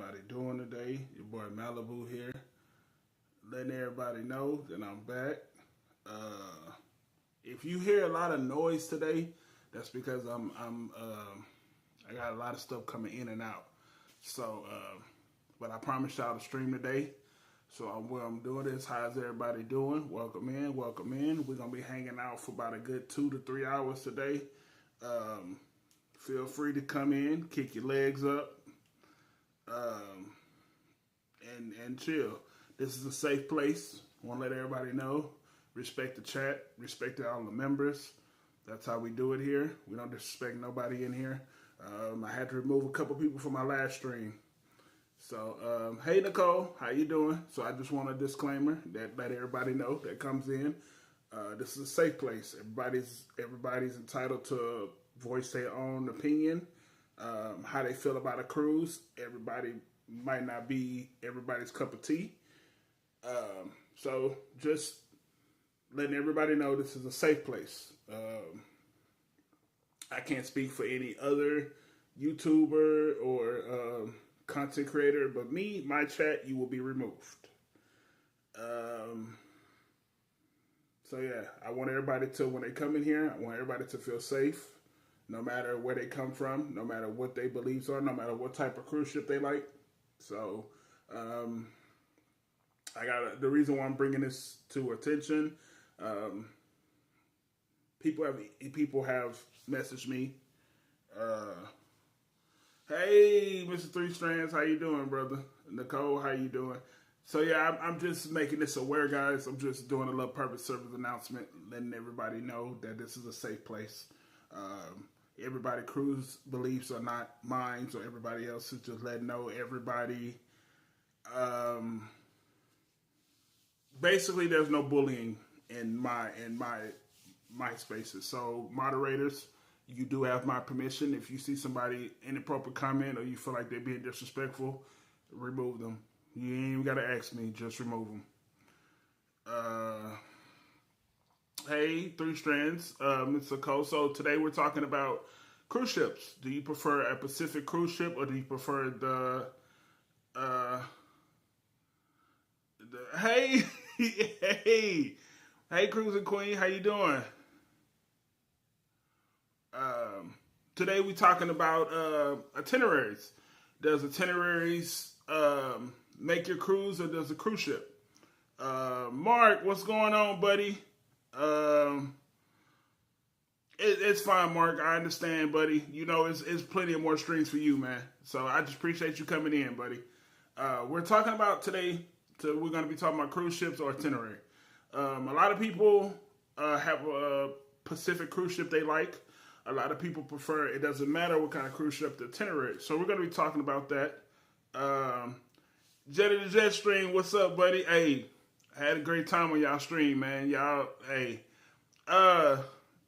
everybody doing today? Your boy Malibu here, letting everybody know that I'm back. If you hear a lot of noise today, that's because I got a lot of stuff coming in and out. So, but I promised y'all to stream today. So what I'm doing is, how's everybody doing? Welcome in, welcome in. We're gonna be hanging out for about a good 2 to 3 hours today. Feel free to come in, kick your legs up, and chill. This is a safe place. I want to let everybody know. Respect the chat. Respect all the members. That's how we do it here. We don't disrespect nobody in here. I had to remove a couple people from my last stream. So, hey Nicole, how you doing? So I just want a disclaimer that let everybody know that comes in. This is a safe place. Everybody's entitled to voice their own opinion, how they feel about a cruise. Everybody might not be everybody's cup of tea. So just letting everybody know this is a safe place. I can't speak for any other YouTuber or content creator, but my chat, you will be removed. So yeah, I want everybody to, when they come in here, I want everybody to feel safe. No matter where they come from, no matter what their beliefs are, no matter what type of cruise ship they like. So, the reason why I'm bringing this to attention, people have messaged me. Hey, Mr. Three Strands, how you doing, brother? Nicole, how you doing? So yeah, I'm just making this aware, guys. I'm just doing a little public service announcement, letting everybody know that this is a safe place. Everybody cruise beliefs are not mine, so everybody else is just letting know everybody. Basically, there's no bullying in my spaces. So moderators, you do have my permission. If you see somebody inappropriate comment or you feel like they're being disrespectful, remove them. You ain't even gotta ask me, just remove them. Hey, Three Strands, Mr. Cole. So today we're talking about cruise ships. Do you prefer a Pacific cruise ship or do you prefer the hey, hey, Cruising Queen, how you doing? Today we're talking about itineraries. Does itineraries make your cruise, or does a cruise ship? Mark, what's going on, buddy? It's fine, Mark. I understand, buddy. You know, it's plenty of more streams for you, man. So I just appreciate you coming in, buddy. We're talking about today. We're going to be talking about cruise ships or itinerary. A lot of people have a Pacific cruise ship they like. A lot of people prefer, it doesn't matter what kind of cruise ship the itinerary. So we're going to be talking about that. Jetty the Jet stream, what's up, buddy? Hey, I had a great time on y'all stream, man. Y'all, hey.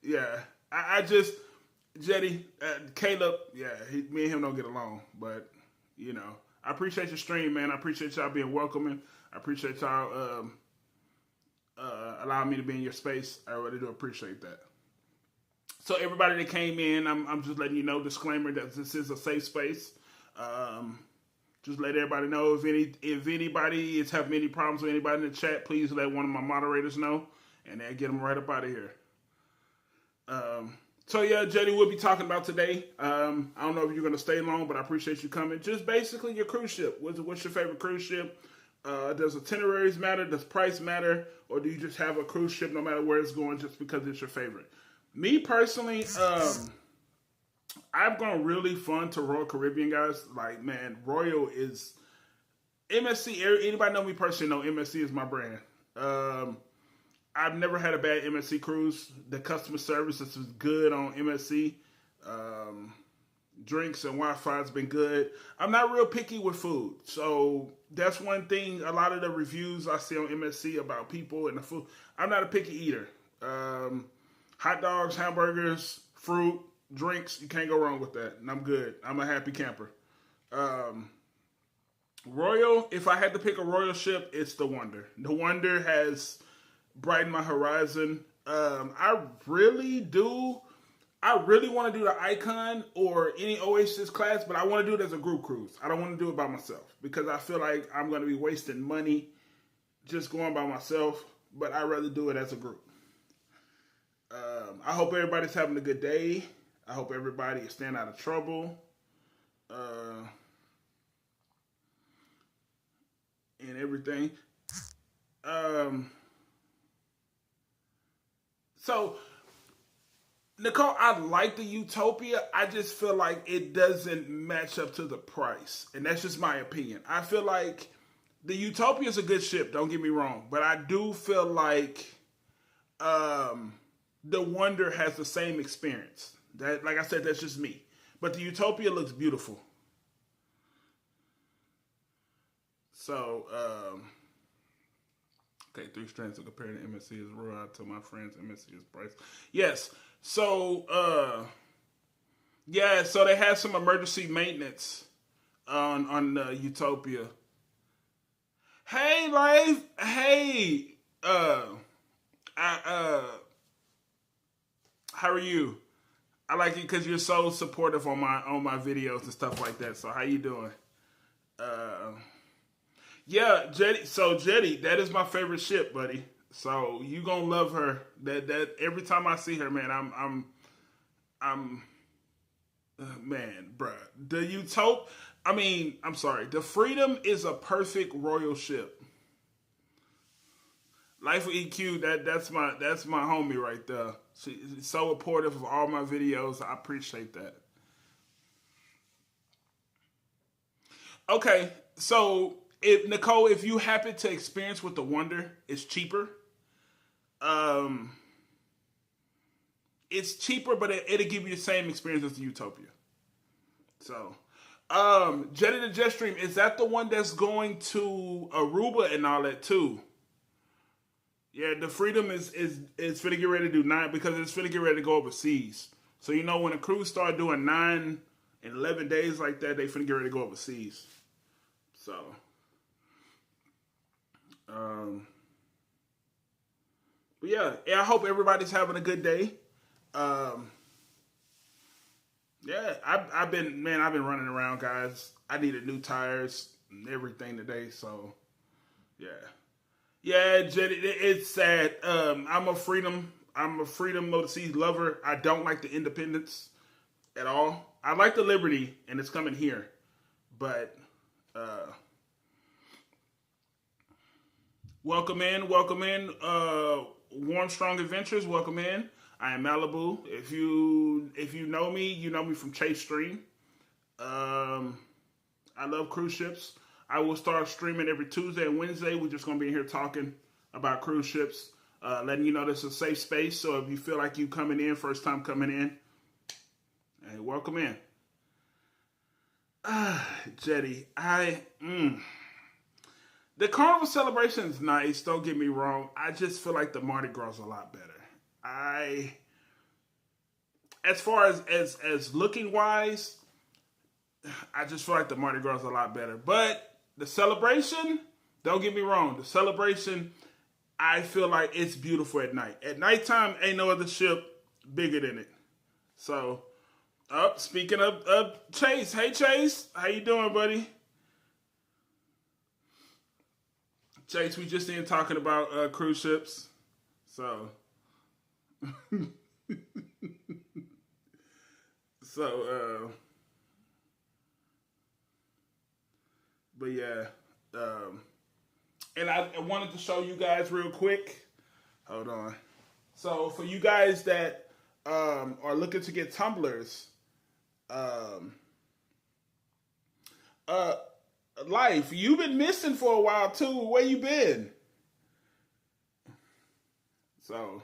Yeah. I just, Jetty, Caleb, yeah, me and him don't get along. But, you know, I appreciate your stream, man. I appreciate y'all being welcoming. I appreciate y'all allowing me to be in your space. I really do appreciate that. So everybody that came in, I'm just letting you know, disclaimer, that this is a safe space. Just let everybody know, if anybody is having any problems with anybody in the chat, please let one of my moderators know, and they'll get them right up out of here. So yeah, Jetty, we'll be talking about today. I don't know if you're going to stay long, but I appreciate you coming. Just basically your cruise ship. What's your favorite cruise ship? Does itineraries matter? Does price matter? Or do you just have a cruise ship no matter where it's going just because it's your favorite? Me personally, I've gone really fun to Royal Caribbean, guys. Like, man, Royal is MSC. Anybody know me personally know MSC is my brand. I've never had a bad MSC cruise. The customer service is good on MSC. Drinks and Wi-Fi has been good. I'm not real picky with food. So that's one thing. A lot of the reviews I see on MSC about people and the food, I'm not a picky eater. Hot dogs, hamburgers, fruit, drinks, you can't go wrong with that. And I'm good. I'm a happy camper. Royal, if I had to pick a Royal ship, it's the Wonder. The Wonder has brightened my horizon. I I really want to do the Icon or any Oasis class, but I want to do it as a group cruise. I don't want to do it by myself because I feel like I'm going to be wasting money just going by myself, but I'd rather do it as a group. I hope everybody's having a good day. I hope everybody is staying out of trouble. And everything. So, Nicole, I like the Utopia. I just feel like it doesn't match up to the price. And that's just my opinion. I feel like the Utopia is a good ship, don't get me wrong. But I do feel like the Wonder has the same experience. That, like I said, that's just me. But the Utopia looks beautiful. So, okay, 3 strands of comparing to MSC is raw. I tell my friends MSC is price. Yes. So, yeah, so they had some emergency maintenance on Utopia. Hey, Life. Hey, how are you? I like you because you're so supportive on my videos and stuff like that. So how you doing? Yeah, Jetty. So Jetty, that is my favorite ship, buddy. So you gonna love her. That every time I see her, man, I'm man, bruh. I'm sorry. The Freedom is a perfect royal ship. Life with EQ, that's my homie right there. She's so supportive of all my videos. I appreciate that. Okay, so Nicole, if you happen to experience with the Wonder, it's cheaper. It's cheaper, but it'll give you the same experience as the Utopia. So, Jetty the Jetstream, is that the one that's going to Aruba and all that too? Yeah, the Freedom is finna get ready to do 9 because it's finna get ready to go overseas. So when a cruise start doing 9 and 11 days like that, they finna get ready to go overseas. So, but yeah, I hope everybody's having a good day. Yeah, I've been running around, guys. I needed new tires and everything today, so yeah. Yeah, Jetty, it's sad. I'm a Freedom Motor Seas lover. I don't like the Independence at all. I like the Liberty, and it's coming here. But welcome in. Warm Strong Adventures, welcome in. I am Malibu. If you know me, you know me from Chase Stream. I love cruise ships. I will start streaming every Tuesday and Wednesday. We're just going to be here talking about cruise ships, letting you know this is a safe space. So if you feel like you coming in, first time coming in, hey, welcome in. Jetty, the Carnival celebration is nice. Don't get me wrong. I just feel like the Mardi Gras is a lot better. As far as looking wise, I just feel like the Mardi Gras is a lot better. But the celebration, don't get me wrong. The celebration, I feel like it's beautiful at night. At nighttime, ain't no other ship bigger than it. So, speaking of Chase. Hey, Chase. How you doing, buddy? Chase, we just in talking about cruise ships. So, but yeah, and I wanted to show you guys real quick. Hold on. So for you guys that are looking to get tumblers, Life, you've been missing for a while too. Where you been? So.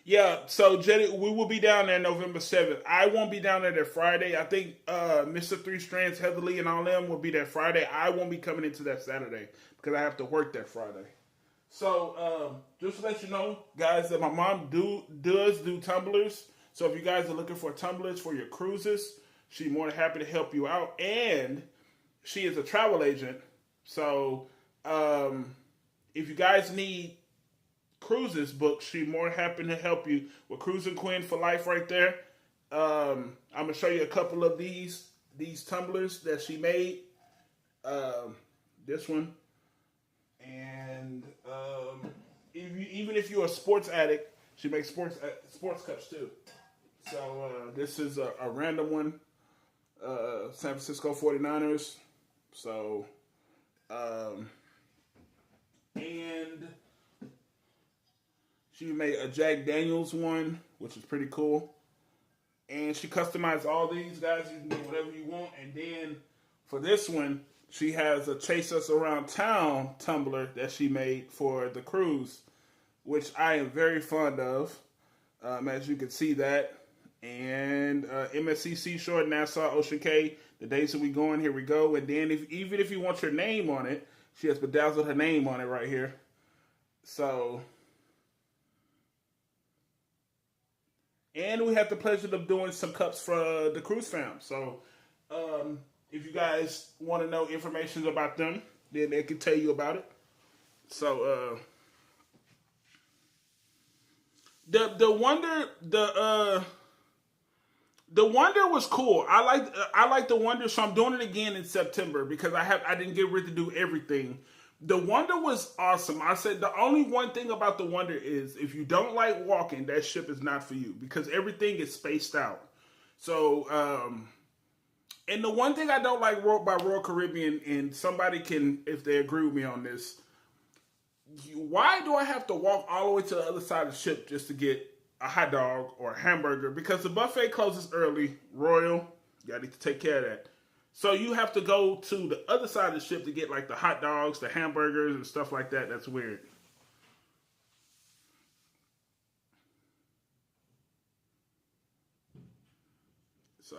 Yeah, so Jetty, we will be down there November 7th. I won't be down there that Friday. I think Mr. 3 Strands, Heatherly, and all them will be there Friday. I won't be coming into that Saturday because I have to work that Friday. So just to let you know, guys, that my mom does do tumblers. So if you guys are looking for tumblers for your cruises, she's more than happy to help you out. And she is a travel agent. So if you guys need cruises book, she more happy to help you with Cruising Queen for life right there. I'm gonna show you a couple of these tumblers that she made. This one, and even if you're a sports addict, she makes sports cups too. So this is a random one, San Francisco 49ers. So, and she made a Jack Daniels one, which is pretty cool. And she customized all these guys. You can do whatever you want. And then for this one, she has a Chase Us Around Town tumbler that she made for the cruise, which I am very fond of, as you can see that. And MSC Seashore, Nassau, Ocean Cay, the days that we going, here we go. And then even if you want your name on it, she has bedazzled her name on it right here. So, and we have the pleasure of doing some cups for the cruise fam. So, if you guys want to know information about them, then they can tell you about it. So, the Wonder was cool. I like the Wonder, so I'm doing it again in September because I didn't get rid to do everything. The Wonder was awesome. I said the only one thing about the Wonder is if you don't like walking, that ship is not for you because everything is spaced out. So, and the one thing I don't like by Royal Caribbean, and somebody can, if they agree with me on this, why do I have to walk all the way to the other side of the ship just to get a hot dog or a hamburger? Because the buffet closes early, Royal, you need to take care of that. So you have to go to the other side of the ship to get like the hot dogs, the hamburgers, and stuff like that. That's weird. So,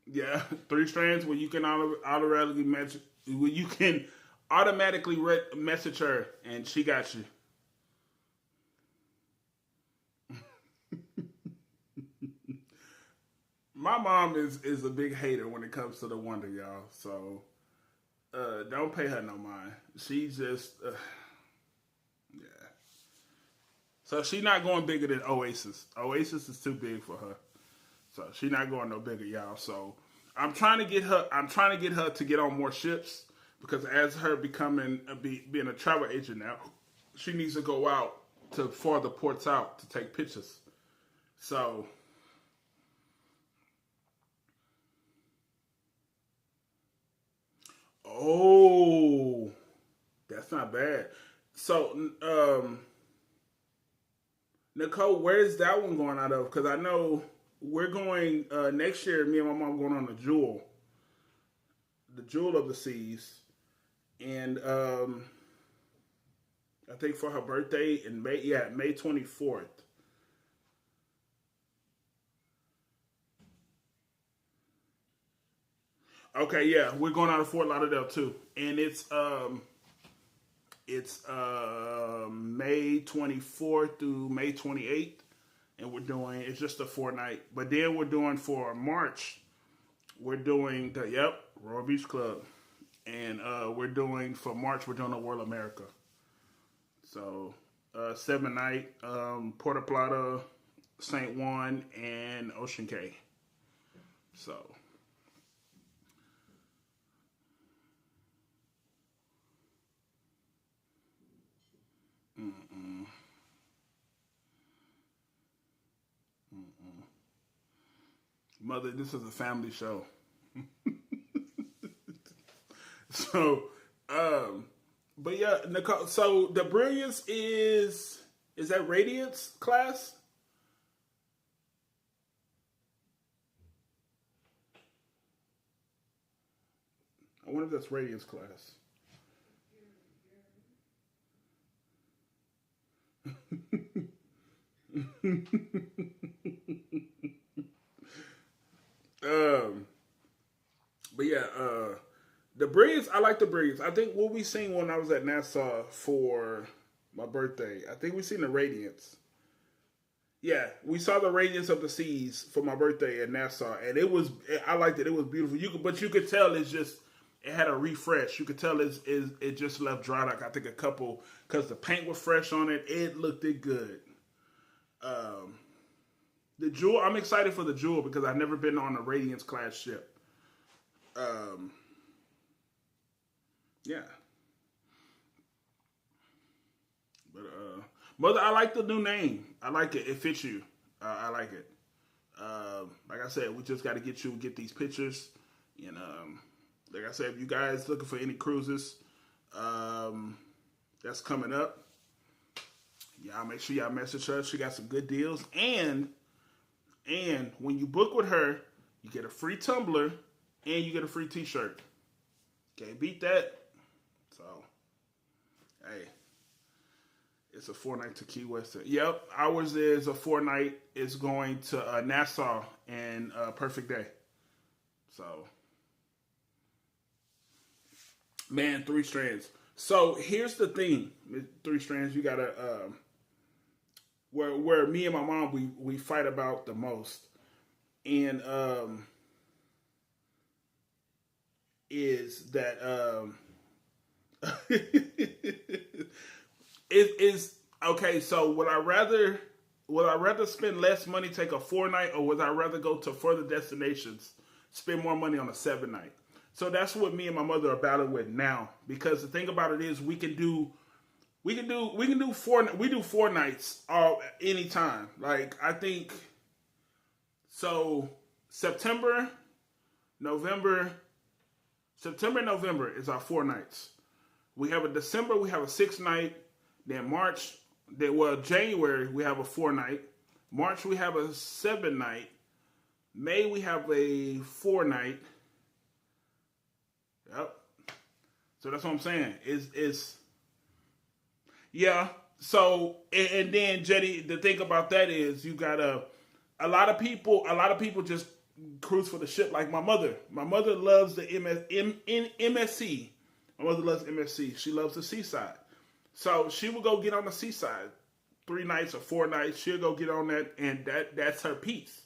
yeah, 3 strands where you can automatically message her, and she got you. My mom is a big hater when it comes to the Wonder, y'all. So don't pay her no mind. She just yeah. So she's not going bigger than Oasis. Oasis is too big for her. So she's not going no bigger, y'all. So I'm trying to get her. To get on more ships because as her being a travel agent now, she needs to go out to farther ports out to take pictures. So. Oh, that's not bad. So, Nicole, where's that one going out of? Because I know we're going next year. Me and my mom going on the Jewel of the Seas, and I think for her birthday in May. Yeah, May 24th. Okay, yeah, we're going out of Fort Lauderdale too, and it's May 24th through May 28th, and it's just a 4-night. But then we're doing for March, we're doing the Royal Beach Club, and we're doing a World America. So 7-night, Puerto Plata, St. Juan, and Ocean Cay. So. Mm-mm. Mm-mm. Mother, this is a family show. So, but yeah, Nicole. So the Brilliance is that Radiance class? I wonder if that's Radiance class. um, but yeah, the Brilliance. I like the Brilliance. I think what we seen when I was at Nassau for my birthday. I think we seen the Radiance. Yeah, we saw the Radiance of the Seas for my birthday in Nassau, and it was. I liked it. It was beautiful. But you could tell it had a refresh. You could tell it just left dry, like I think a couple, because the paint was fresh on it. It looked good. The Jewel, I'm excited for the Jewel because I've never been on a Radiance class ship. Yeah. But Mother, I like the new name. I like it. It fits you. I like it. Like I said, we just got to get these pictures. And like I said, if you guys looking for any cruises, that's coming up. Y'all make sure y'all message her. She got some good deals. And when you book with her, you get a free tumbler and you get a free t-shirt. Can't beat that. So, hey, it's a 4-night to Key West. Yep, ours is a 4-night. It's going to Nassau and Perfect Day. So, man, 3 strands. So here's the thing, 3 strands. You gotta where me and my mom we fight about the most, and is that it is okay. So would I rather spend less money, take a 4-night, or would I rather go to further destinations, spend more money on a 7-night? So that's what me and my mother are battling with now. Because the thing about it is, we do 4 nights anytime. Like, I think so. September, November is our 4 nights. We have a December, we have a 6-night. Then January we have a 4-night. March we have a 7-night. May we have a 4-night. Yep. So that's what I'm saying. Is yeah. So and then Jetty, the thing about that is you got a lot of people just cruise for the ship, like my mother. My mother loves the MSC. My mother loves MSC. She loves the seaside. So she will go get on the seaside 3 nights or 4 nights. She'll go get on that, and that's her piece.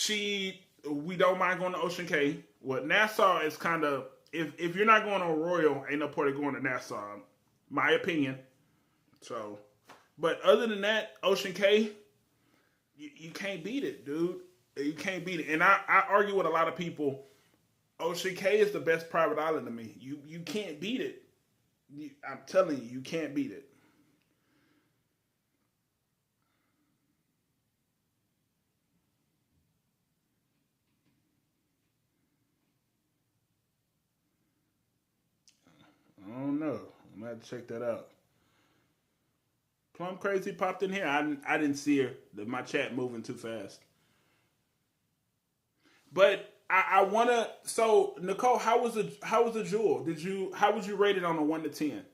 We don't mind going to Ocean Cay. Well, Nassau is kind of, if you're not going on Royal, ain't no point of going to Nassau, my opinion. So, but other than that, Ocean Cay, you can't beat it, dude. You can't beat it. And I argue with a lot of people. Ocean Cay is the best private island to me. You can't beat it. I'm telling you can't beat it. I don't know. I'm gonna have to check that out. Plum Crazy popped in here. I didn't see her. My chat moving too fast. But I wanna. So Nicole, how was the Jewel? How would you rate it on a 1 to 10?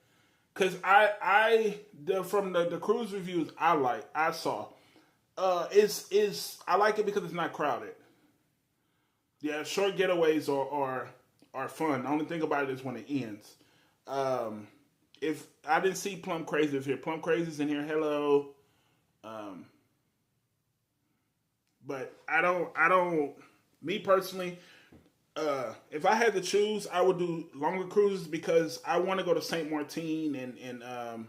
Because from the cruise reviews I saw, I like it because it's not crowded. Yeah, short getaways are fun. The only thing about it is when it ends. If I didn't see Plum Crazy's here, Plum Crazy's in here. Hello. But I don't. Me personally, if I had to choose, I would do longer cruises because I want to go to Saint Martin and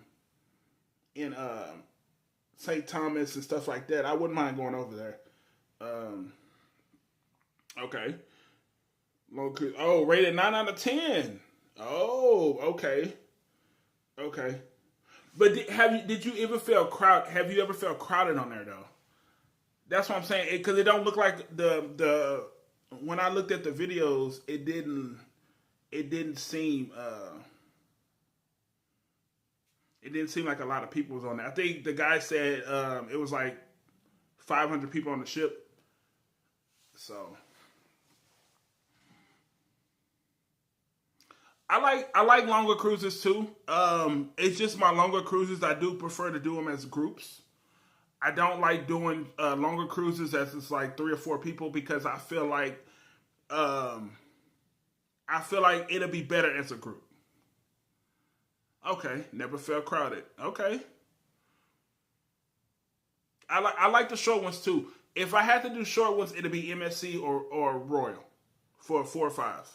St. Thomas and stuff like that. I wouldn't mind going over there. Okay. Long cruise. Oh, rated 9 out of 10. Oh, okay. Okay. But did you ever feel crowded? Have you ever felt crowded on there though? That's what I'm saying. Because it don't look like the when I looked at the videos, it didn't seem like a lot of people was on there. I think the guy said it was like 500 people on the ship. So I like longer cruises too. It's just my longer cruises. I do prefer to do them as groups. I don't like doing longer cruises as it's like 3 or 4 people because I feel like it'll be better as a group. Okay, never felt crowded. Okay, I like the short ones too. If I had to do short ones, it'll be MSC or Royal for 4 or 5.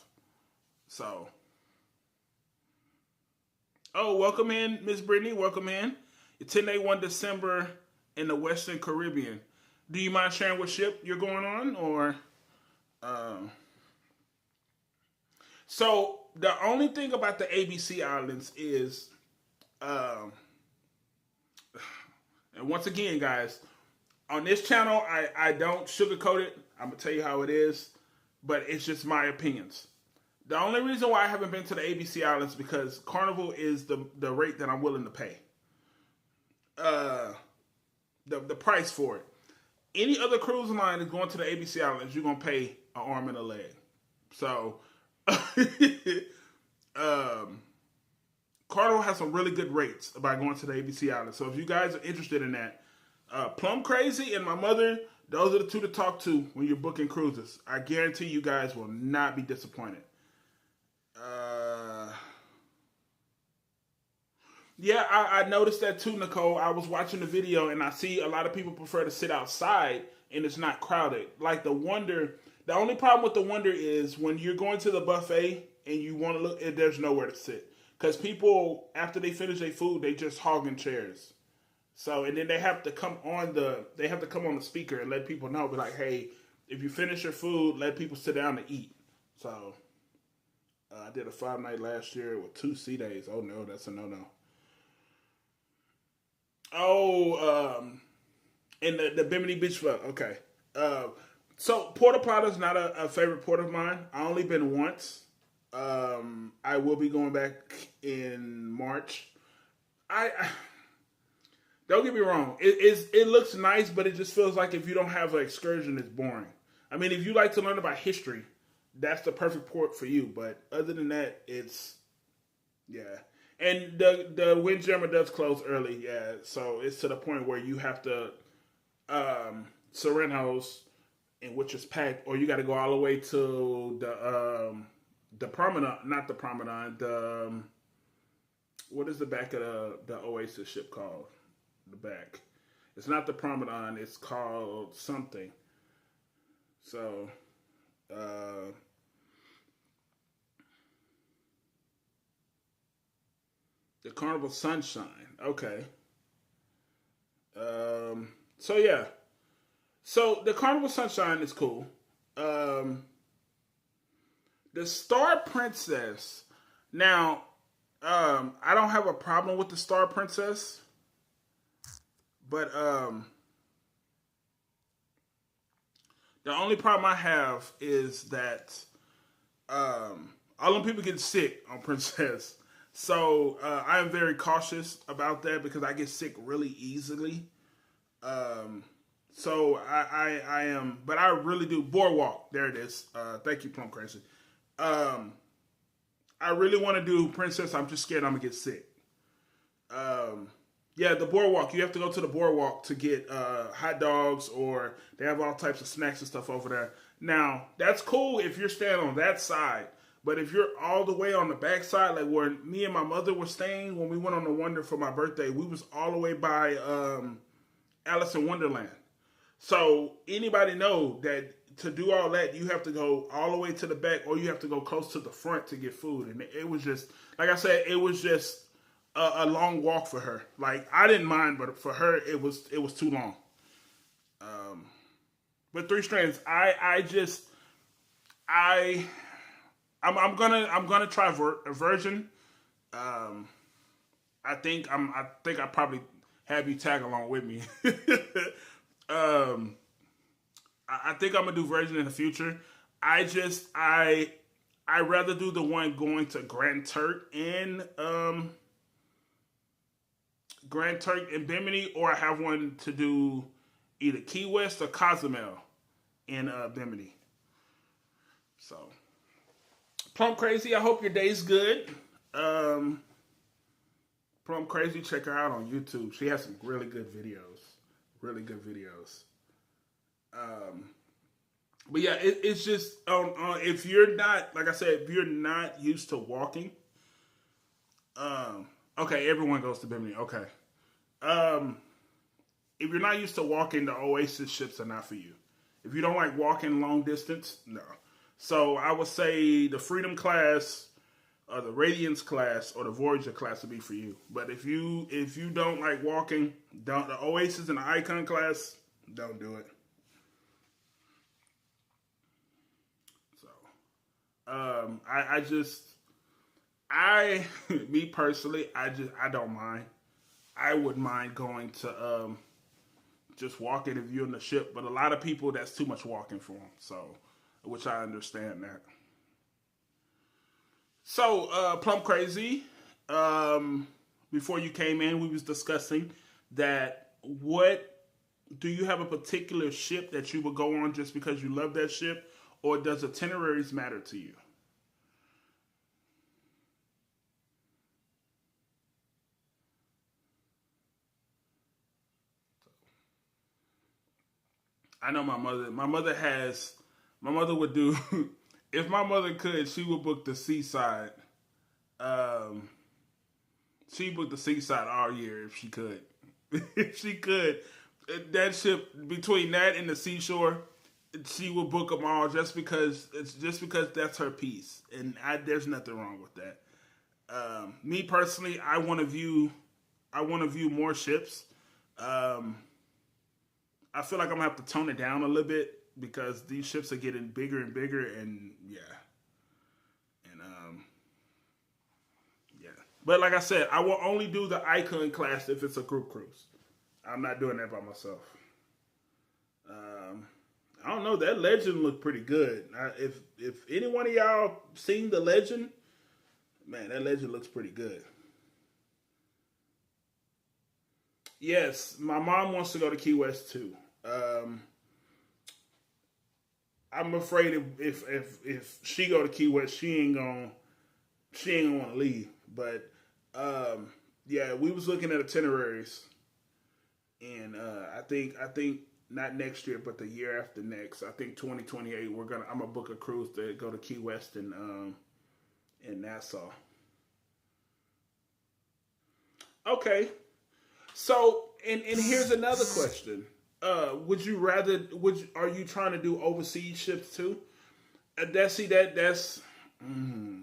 So, oh, welcome in, Miss Brittany. Welcome in. It's 10-1 December in the Western Caribbean. Do you mind sharing what ship you're going on, or? So the only thing about the ABC Islands is, and once again, guys, on this channel, I don't sugarcoat it. I'm gonna tell you how it is, but it's just my opinions. The only reason why I haven't been to the ABC Islands is because Carnival is the rate that I'm willing to pay. The price for it. Any other cruise line is going to the ABC Islands, you're gonna pay an arm and a leg. So, Carnival has some really good rates about going to the ABC Islands. So if you guys are interested in that, Plum Crazy and my mother, those are the two to talk to when you're booking cruises. I guarantee you guys will not be disappointed. Yeah, I noticed that too, Nicole. I was watching the video and I see a lot of people prefer to sit outside and it's not crowded. Like the Wonder, the only problem with the Wonder is when you're going to the buffet and you want to look, there's nowhere to sit. Because people, after they finish their food, they just hogging chairs. So, and then they have to come on the speaker and let people know, be like, hey, if you finish your food, let people sit down and eat. So, I did a 5-night last year with 2 sea days. Oh no, that's a no-no. Oh, in the Bimini Beach Club. Okay. So Puerto Plata's not a favorite port of mine. I only been once. I will be going back in March. I don't get me wrong. It looks nice, but it just feels like if you don't have an excursion, it's boring. I mean, if you like to learn about history, that's the perfect port for you. But other than that, it's And the Windjammer does close early, yeah. So it's to the point where you have to Sorrento's, and which is packed, or you got to go all the way to the promenade, not the promenade. What is the back of the Oasis ship called? The back. It's not the promenade. It's called something. So. The Carnival Sunshine. Okay. So yeah. So the Carnival Sunshine is cool. The Star Princess. Now, I don't have a problem with the Star Princess. But the only problem I have is that all them people get sick on Princess. So I am very cautious about that because I get sick really easily. So I am, but I really do. Boardwalk, there it is. Thank you, Plum Crazy. I really want to do Princess. I'm just scared I'm gonna get sick. Yeah, the Boardwalk. You have to go to the Boardwalk to get hot dogs, or they have all types of snacks and stuff over there. Now that's cool if you're standing on that side. But if you're all the way on the back side, like where me and my mother were staying when we went on the Wonder for my birthday, we was all the way by Alice in Wonderland. So anybody know that to do all that, you have to go all the way to the back, or you have to go close to the front to get food. And it was just, like I said, it was just a long walk for her. Like I didn't mind, but for her, it was too long. But Three Strands, I'm gonna try Virgin. I think I probably have you tag along with me. I think I'm gonna do Virgin in the future. I rather do the one going to Grand Turk and Bimini, or I have one to do either Key West or Cozumel in Bimini. So. Plum Crazy, I hope your day's good. Plum Crazy, check her out on YouTube. She has some really good videos. Really good videos. But yeah, it's just, if you're not, like I said, if you're not used to walking, okay, everyone goes to Bimini, okay. If you're not used to walking, the Oasis ships are not for you. If you don't like walking long distance, no. So I would say the Freedom class, or the Radiance class, or the Voyager class would be for you. But if you don't like walking, don't the Oasis and the Icon class, don't do it. So I just me personally, I don't mind. I would mind going to just walking if you're in the ship, but a lot of people that's too much walking for them. So, which I understand that. So, Plum Crazy, before you came in, we was discussing that what do you have a particular ship that you would go on just because you love that ship, or does itineraries matter to you? I know my mother. My mother would do. If my mother could, she would book the seaside. Um, she booked the seaside all year if she could. If she could, that ship between that and the seashore, she would book them all just because that's her piece, and there's nothing wrong with that. Me personally, I want to view more ships. Um, I feel like I'm gonna have to tone it down a little bit because these ships are getting bigger and bigger, and yeah, and yeah. But like I said, I will only do the Icon class if it's a group cruise. I'm not doing that by myself. Um, I don't know. That Legend looked pretty good. If any one of y'all seen the Legend, man, that Legend looks pretty good. Yes, my mom wants to go to Key West too. Um, I'm afraid if she go to Key West, she ain't gonna want to leave. But yeah, we was looking at itineraries, and I think not next year, but the year after next. I think 2028. I'm gonna book a cruise to go to Key West and in Nassau. Okay, so and here's another question. Would you rather? Are you trying to do overseas ships too? That's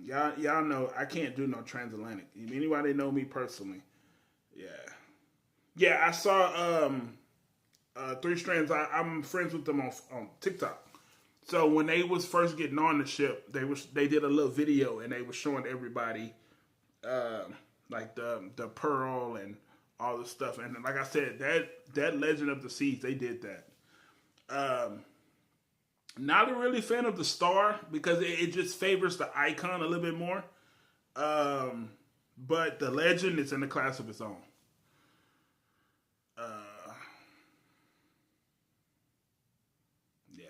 y'all know I can't do no transatlantic. Anybody know me personally? Yeah, yeah. I saw Three Strands. I'm friends with them on TikTok. So when they was first getting on the ship, they did a little video and they was showing everybody uh, like the pearl and all the stuff. And like I said, that Legend of the Seas, they did that. Um, Not a really fan of the star because it just favors the icon a little bit more. Um, but the Legend is in the class of its own. Uh, yeah.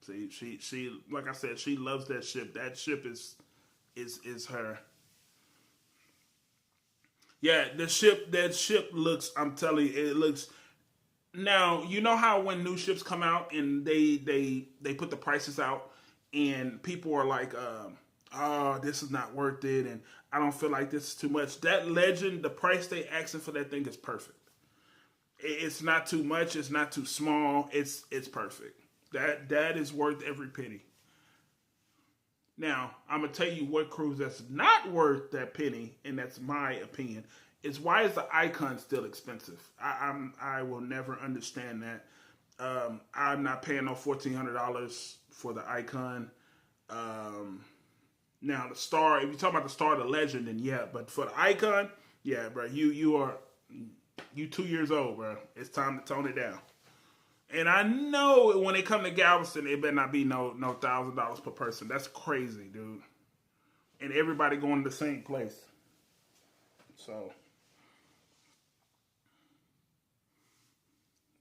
See, she like I said, she loves that ship. That ship is her. Yeah, that ship looks. I'm telling you, it looks. Now you know how when new ships come out and they put the prices out and people are like, "Oh, this is not worth it," and I don't feel like this is too much. That Legend, the price they asking for that thing is perfect. It's not too much. It's not too small. It's perfect. That is worth every penny. Now, I'm gonna tell you what cruise that's not worth that penny, and that's my opinion. Is why is the icon still expensive? I will never understand that. I'm not paying no $1,400 for the icon. Um, Now the star, if you talk about the star, the legend, then yeah. But for the icon, yeah, bro, you 2 years old, bro. It's time to tone it down. And I know when they come to Galveston, it better not be no $1,000 per person. That's crazy, dude. And everybody going to the same place. So,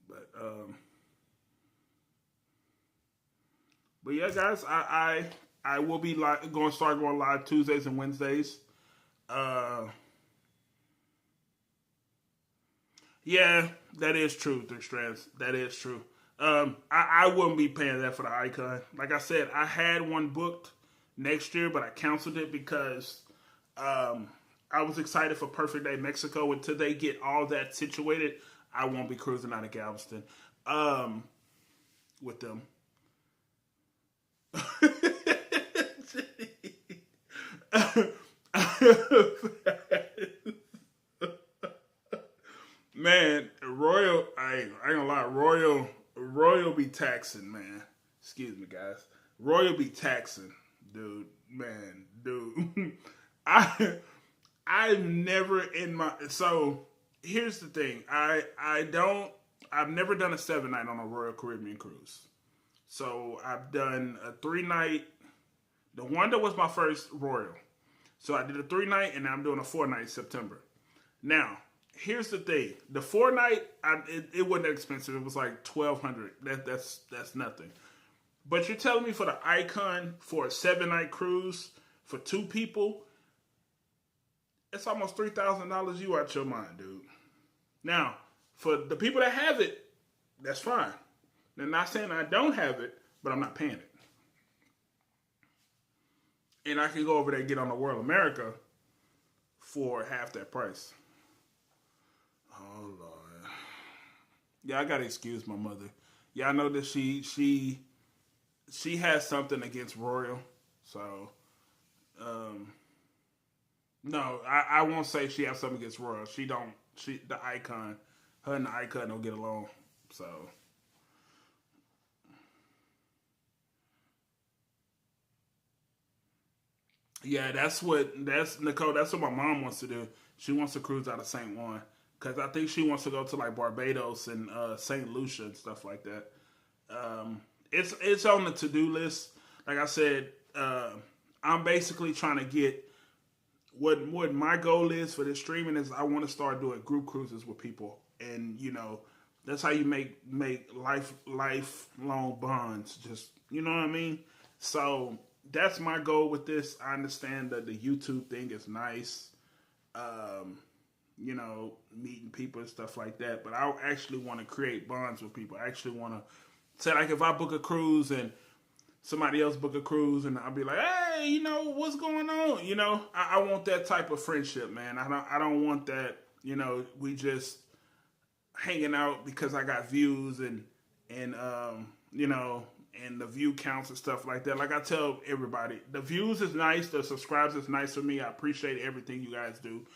but but yeah, guys, I will be going to start going live Tuesdays and Wednesdays. Uh, yeah, that is true. Three strands. That is true. I wouldn't be paying that for the icon. Like I said, I had one booked next year, but I canceled it because um, I was excited for Perfect Day Mexico. Until they get all that situated, I won't be cruising out of Galveston um, with them. Man, Royal, I ain't gonna lie, Royal be taxing, man. Excuse me, guys. Royal be taxing, dude. Man, dude. I I've never in my so here's the thing. I've never done a 7 night on a Royal Caribbean cruise. So I've done a 3 night. The one that was my first Royal. So I did a 3 night and now I'm doing a 4 night September. Now, here's the thing. The 4 night, it wasn't that expensive. It was like $1,200. That's nothing. But you're telling me for the Icon for a 7 night cruise for 2 people, it's almost $3,000 you out your mind, dude. Now, for the people that have it, that's fine. They're not saying I don't have it, but I'm not paying it. And I can go over there and get on the World America for half that price. Oh Lord. Yeah, I gotta excuse my mother. Yeah, I know that she has something against Royal. So no, I won't say she has something against Royal. The Icon, her and the Icon don't get along. So yeah, that's Nicole. That's what my mom wants to do. She wants to cruise out of St. Juan because I think she wants to go to like Barbados and St. Lucia and stuff like that. It's on the to do list. Like I said, I'm basically trying to get what my goal is for this streaming is. I want to start doing group cruises with people, and that's how you make lifelong bonds. Just you know what I mean. So that's my goal with this. I understand that the YouTube thing is nice, meeting people and stuff like that. But I actually want to create bonds with people. I actually want to say, like, if I book a cruise and somebody else book a cruise, and I'll be like, hey, what's going on? I want that type of friendship, man. I don't want that. We just hanging out because I got views and and the view counts and stuff like that. Like I tell everybody, the views is nice, the subscribes is nice for me. I appreciate everything you guys do.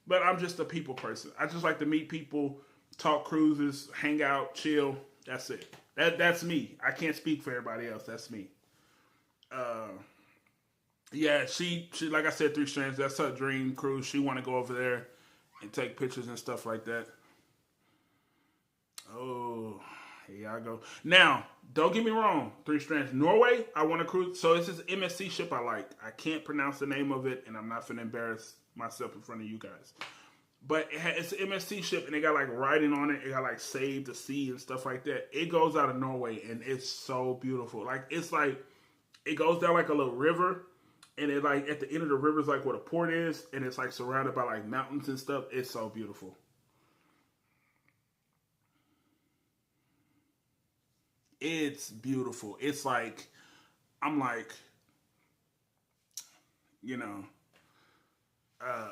But I'm just a people person. I just like to meet people, talk cruises, hang out, chill. That's it. That's me. I can't speak for everybody else. That's me. Yeah, she like I said, 3 Strands, that's her dream cruise. She want to go over there and take pictures and stuff like that. Oh, here y'all go. Now, don't get me wrong, 3 Strands. Norway, I want to cruise. So it's this MSC ship I like. I can't pronounce the name of it, and I'm not finna embarrass myself in front of you guys. But it's an MSC ship, and it got like writing on it. It got like Save the Sea and stuff like that. It goes out of Norway, and it's so beautiful. It's like, it goes down like a little river, and it like, at the end of the river is like where the port is, and it's like surrounded by like mountains and stuff. It's so beautiful. It's beautiful. It's like, I'm like, you know, uh,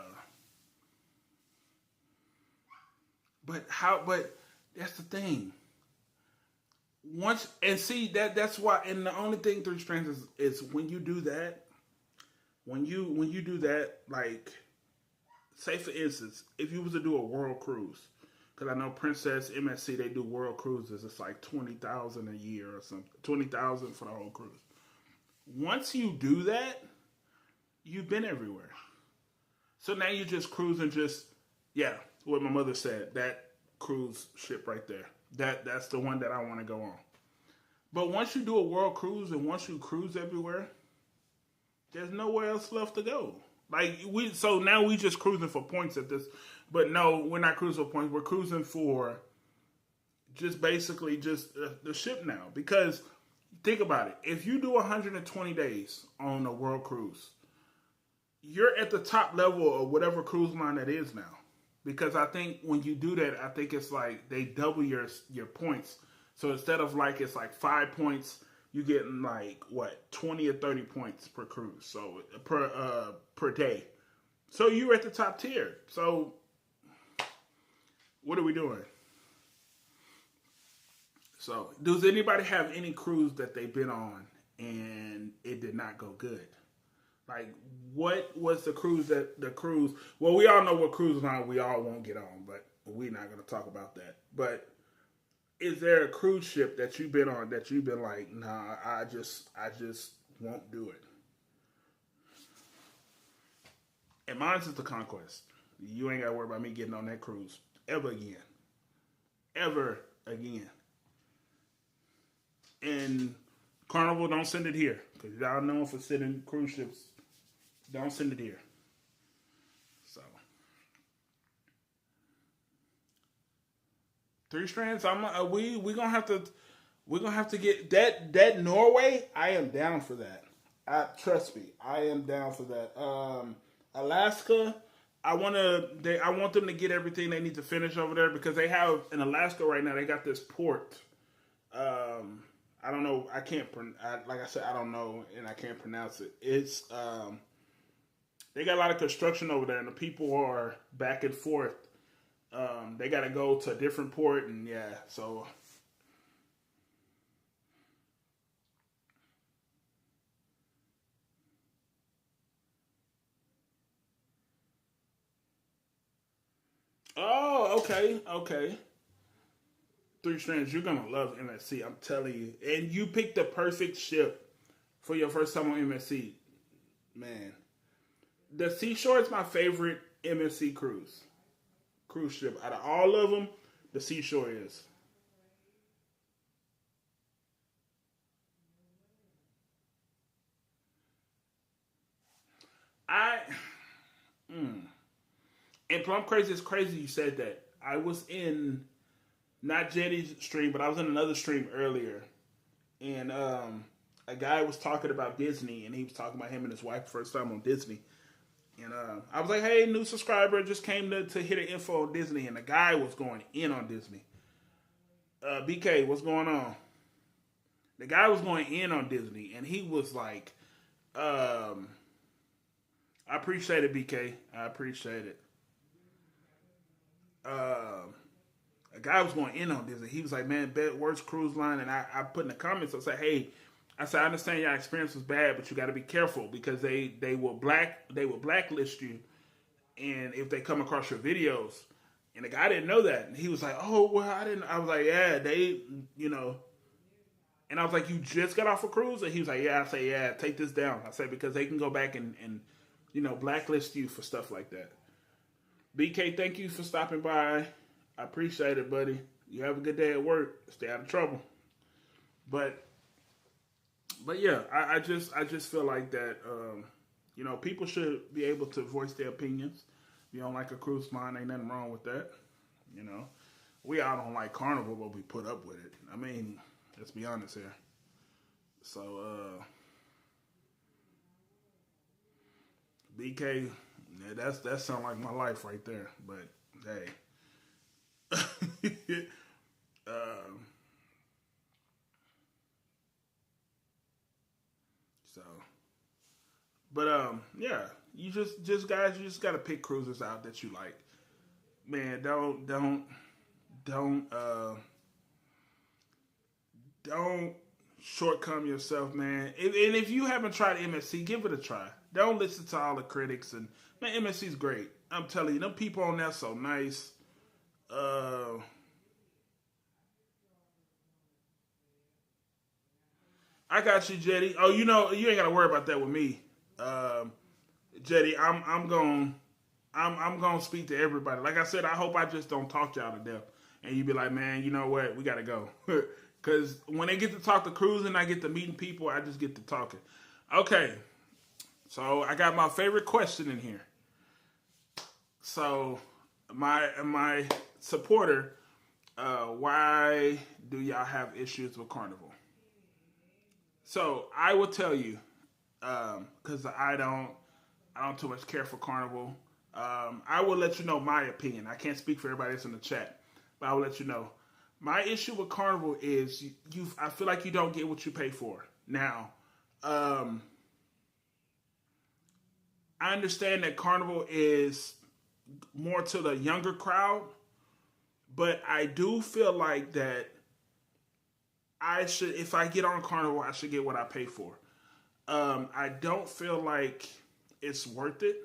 but that's the thing. Once, and see, that's why, and the only thing 3 Strands is when you do that, when you do that, like, say for instance, if you was to do a world cruise, because I know Princess MSC, they do world cruises. It's like 20,000 a year or something. 20,000 for the whole cruise. Once you do that, you've been everywhere. So now you're just cruising. Yeah, what my mother said. That cruise ship right there. That's the one that I want to go on. But once you do a world cruise and once you cruise everywhere, there's nowhere else left to go. So now we just cruising for points at this. But no, we're not cruising for points. We're cruising for just basically just the ship now. Because think about it. If you do 120 days on a world cruise, you're at the top level of whatever cruise line that is now. Because I think when you do that, I think it's like they double your points. So instead of like it's like 5 points, you getting like 20 or 30 points per cruise. So per day. So you're at the top tier. So what are we doing? So does anybody have any cruise that they've been on and it did not go good? Like, what was the cruise that the cruise? Well, we all know what cruise line we all won't get on, but we're not going to talk about that. But is there a cruise ship that you've been on that you've been like, nah, I just won't do it? And mine's is the Conquest. You ain't got to worry about me getting on that cruise ever again, ever again. And Carnival, don't send it here because y'all know for sending cruise ships. Don't send it here. So 3 strands. We gonna have to get that Norway. I am down for that. Trust me, I am down for that. Alaska. I want them to get everything they need to finish over there because they have in Alaska right now. They got this port. I don't know. I can't. Like I said, I don't know, and I can't pronounce it. It's they got a lot of construction over there, and the people are back and forth. They got to go to a different port, and yeah, so. Oh, okay, okay. 3 strands, you're gonna love MSC. I'm telling you, and you picked the perfect ship for your first time on MSC, man. The Seashore is my favorite MSC cruise ship. Out of all of them, the Seashore is. I and Plum Crazy is crazy. You said that. I was in not Jetty's stream, but I was in another stream earlier, and a guy was talking about Disney, and he was talking about him and his wife first time on Disney. And I was like, "Hey, new subscriber, just came to hear the info on Disney," and the guy was going in on Disney. BK, what's going on? The guy was going in on Disney, and he was like, "I appreciate it, BK. I appreciate it." Um, a guy was going in on Disney. He was like, "Man, worst cruise line," and I put in the comments. I said, "Hey." I said, I understand your experience was bad, but you got to be careful because they will blacklist you, and if they come across your videos, and the guy didn't know that, and he was like, "Oh, well, I didn't." I was like, "Yeah, they, you know," and I was like, "You just got off a cruise," and he was like, "Yeah." I say, "Yeah, take this down." I said because they can go back and blacklist you for stuff like that. BK, thank you for stopping by. I appreciate it, buddy. You have a good day at work. Stay out of trouble. But yeah, I just feel like that. People should be able to voice their opinions. If you don't like a cruise line, ain't nothing wrong with that. You know, we all don't like Carnival, but we put up with it. I mean, let's be honest here. So, BK, yeah, that sound like my life right there. But hey, um, so. But yeah, you just guys, you just gotta pick cruisers out that you like. Man, don't don't shortcome yourself, man. And if you haven't tried MSC, give it a try. Don't listen to all the critics. And man, MSC's great. I'm telling you, them people on there so nice. Uh, I got you, Jetty. Oh, you ain't gotta worry about that with me. Um, Jetty, I'm gonna speak to everybody. Like I said, I hope I just don't talk y'all to death, and you be like, man, you know what, we gotta go. Because when they get to talk to cruising, I get to meeting people. I just get to talking. Okay, so I got my favorite question in here. So my supporter, why do y'all have issues with Carnival? So I will tell you, because I don't too much care for Carnival. I will let you know my opinion. I can't speak for everybody that's in the chat, but I will let you know. My issue with Carnival is I feel like you don't get what you pay for. Now, um, I understand that Carnival is more to the younger crowd, but I do feel like that if I get on Carnival, I should get what I pay for. I don't feel like it's worth it.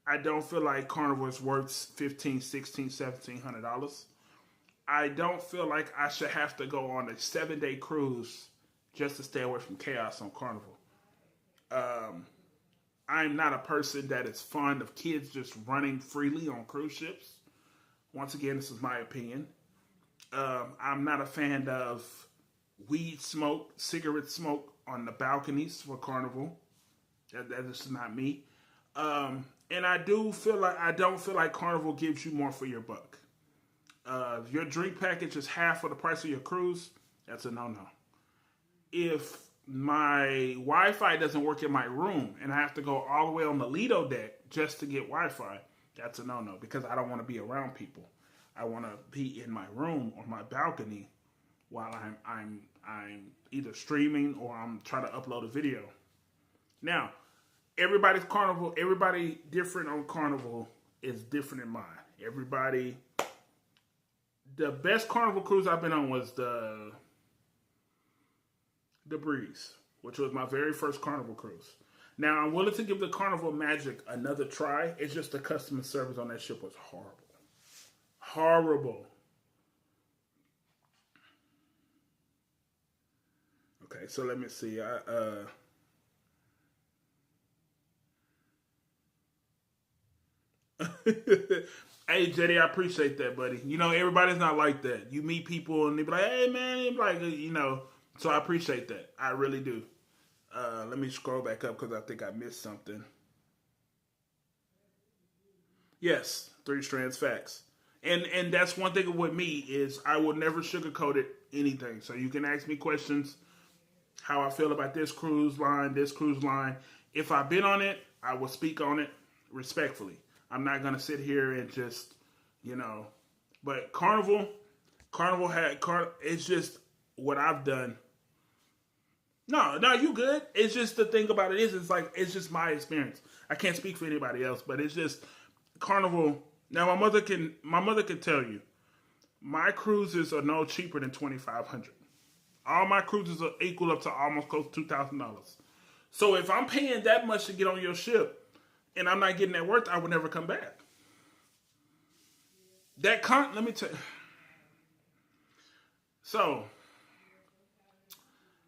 I don't feel like Carnival is worth $15, $16, $1,700. I don't feel like I should have to go on a 7-day cruise just to stay away from chaos on Carnival. I'm not a person that is fond of kids just running freely on cruise ships. Once again, this is my opinion. I'm not a fan of weed smoke, cigarette smoke on the balconies for Carnival. That is not me. And I don't feel like Carnival gives you more for your buck. If your drink package is half of the price of your cruise, that's a no-no. If my Wi-Fi doesn't work in my room and I have to go all the way on the Lido deck just to get Wi-Fi, that's a no-no because I don't want to be around people. I want to be in my room or my balcony while I'm either streaming or I'm trying to upload a video. Now, everybody different on Carnival is different in mine. The best Carnival cruise I've been on was the Breeze, which was my very first Carnival cruise. Now, I'm willing to give the Carnival Magic another try. It's just the customer service on that ship was horrible. Horrible. Okay, so let me see. Hey, Jetty, I appreciate that, buddy. You know, everybody's not like that. You meet people and they be like, hey, man, like, you know. So I appreciate that. I really do. Let me scroll back up because I think I missed something. Yes, 3 strands facts. And that's one thing with me is I will never sugarcoat it anything. So you can ask me questions, how I feel about this cruise line. If I've been on it, I will speak on it respectfully. I'm not going to sit here and just, you know. But Carnival it's just what I've done. No, you good. It's just the thing about it is, it's just my experience. I can't speak for anybody else, but it's just Carnival. Now my mother can tell you, my cruises are no cheaper than $2,500. All my cruises are equal up to almost close to $2,000. So if I'm paying that much to get on your ship, and I'm not getting that worth, I would never come back. Let me tell you. So,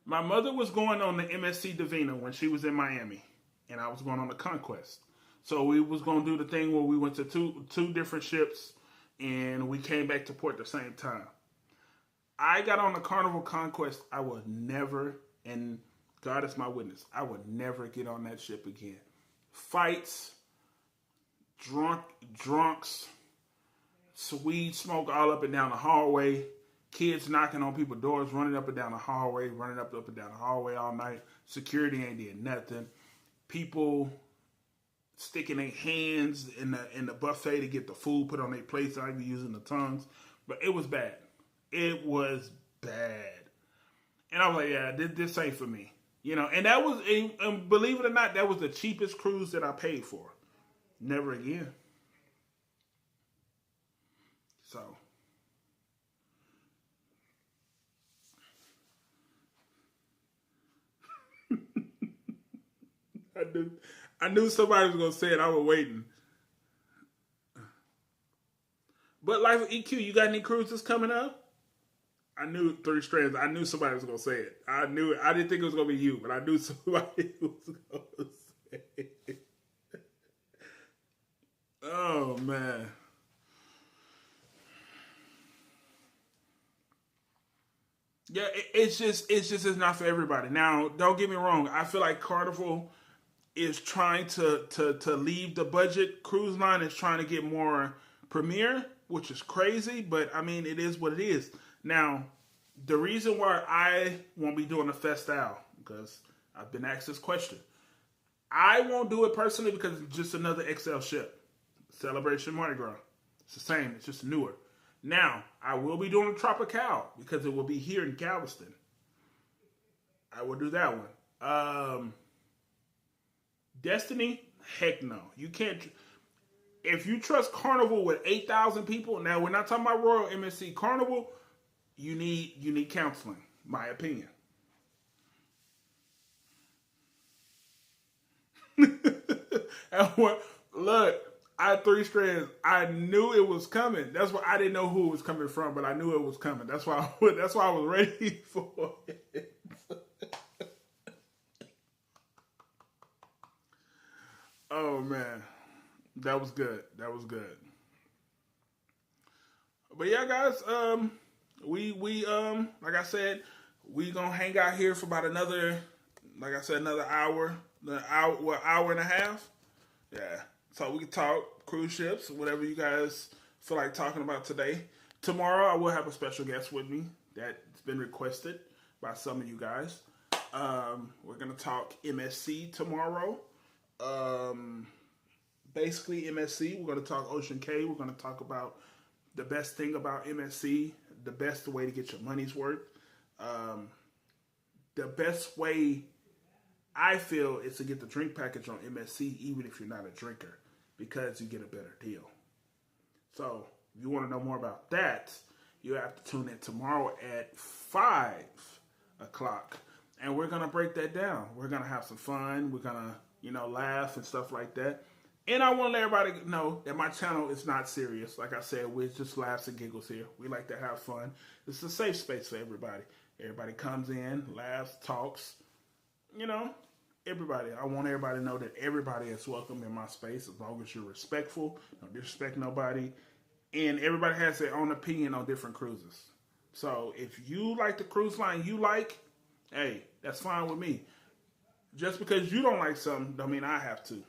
my mother was going on the MSC Divina when she was in Miami, and I was going on the Conquest. So we was going to do the thing where we went to two different ships, and we came back to port at the same time. I got on the Carnival Conquest. I would never, and God is my witness, I would never get on that ship again. Fights, drunks, weed smoke all up and down the hallway, kids knocking on people's doors, running up and down the hallway all night. Security ain't did nothing. People sticking their hands in the buffet to get the food put on their plates, not even using the tongues. But it was bad. It was bad. And I was like, yeah, this ain't for me. You know, and that was, and believe it or not, that was the cheapest cruise that I paid for. Never again. So. I knew somebody was going to say it. I was waiting. But Life of EQ, you got any cruises coming up? I knew 3 strands. I knew somebody was going to say it. I knew it. I didn't think it was going to be you, but I knew somebody was going to say it. Oh, man. Yeah, it's not for everybody. Now, don't get me wrong. I feel like Carnival is trying to leave the budget. Cruise line is trying to get more premier, which is crazy, but I mean, it is what it is. Now, the reason why I won't be doing the Festal, because I've been asked this question. I won't do it personally because it's just another XL ship. Celebration Mardi Gras. It's the same, it's just newer. Now, I will be doing the Tropical because it will be here in Galveston. I will do that one. Destiny? Heck no. You can't. If you trust Carnival with 8,000 people, now we're not talking about Royal MSC Carnival, you need counseling, my opinion. And look, I had 3 strands. I knew it was coming. That's why I didn't know who it was coming from, but I knew it was coming. That's why I was ready for it. Oh man, that was good. That was good. But yeah, guys, we like I said, we gonna hang out here for about another, like I said, another hour, hour and a half. Yeah, so we can talk cruise ships, whatever you guys feel like talking about today. Tomorrow, I will have a special guest with me that's been requested by some of you guys. We're gonna talk MSC tomorrow. Basically MSC. We're gonna talk Ocean K. We're gonna talk about the best thing about MSC, the best way to get your money's worth. The best way I feel is to get the drink package on MSC, even if you're not a drinker, because you get a better deal. So, if you want to know more about that, you have to tune in tomorrow at 5 o'clock. And we're going to break that down. We're going to have some fun. We're going to, laugh and stuff like that. And I want to let everybody know that my channel is not serious. Like I said, we're just laughs and giggles here. We like to have fun. It's a safe space for everybody. Everybody comes in, laughs, talks. Everybody. I want everybody to know that everybody is welcome in my space as long as you're respectful, don't disrespect nobody. And everybody has their own opinion on different cruises. So if you like the cruise line you like, hey, that's fine with me. Just because you don't like something don't mean I have to.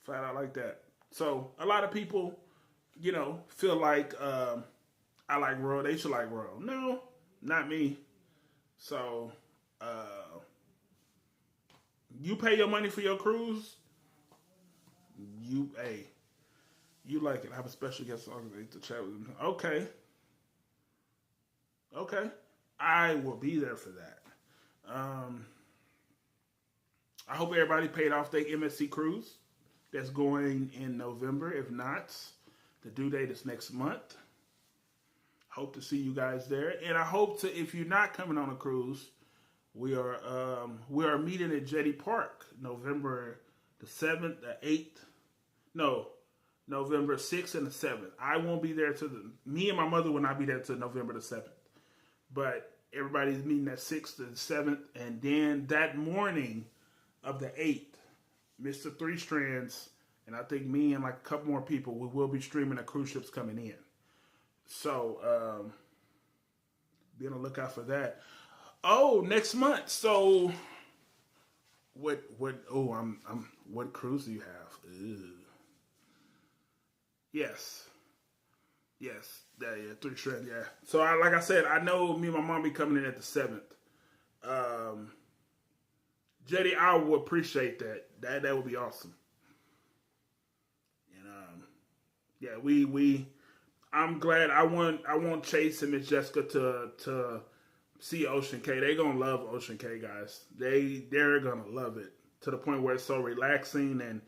Flat out like that. So a lot of people, feel like I like Royal, they should like Royal. No, not me. So you pay your money for your cruise, you like it. I have a special guest to chat with them. Okay. I will be there for that. I hope everybody paid off their MSC cruise that's going in November. If not, the due date is next month. Hope to see you guys there. And I hope to, if you're not coming on a cruise, we are meeting at Jetty Park November the 7th, the 8th. No, November 6th and the 7th. I won't be there me and my mother will not be there till November the 7th. But everybody's meeting at 6th and 7th. And then that morning of the 8th, Mr. Three Strands, and I think me and like a couple more people, we will be streaming the cruise ships coming in. So, be on the lookout for that. Oh, next month. So, what cruise do you have? Ew. Yes. Yeah, 3 Strands, yeah. So, like I said, I know me and my mom be coming in at the 7th. Jetty, I would appreciate that. That would be awesome. And yeah, I'm glad. I want Chase and Miss Jessica to see Ocean K. They're gonna love Ocean K, guys. They're gonna love it to the point where it's so relaxing, and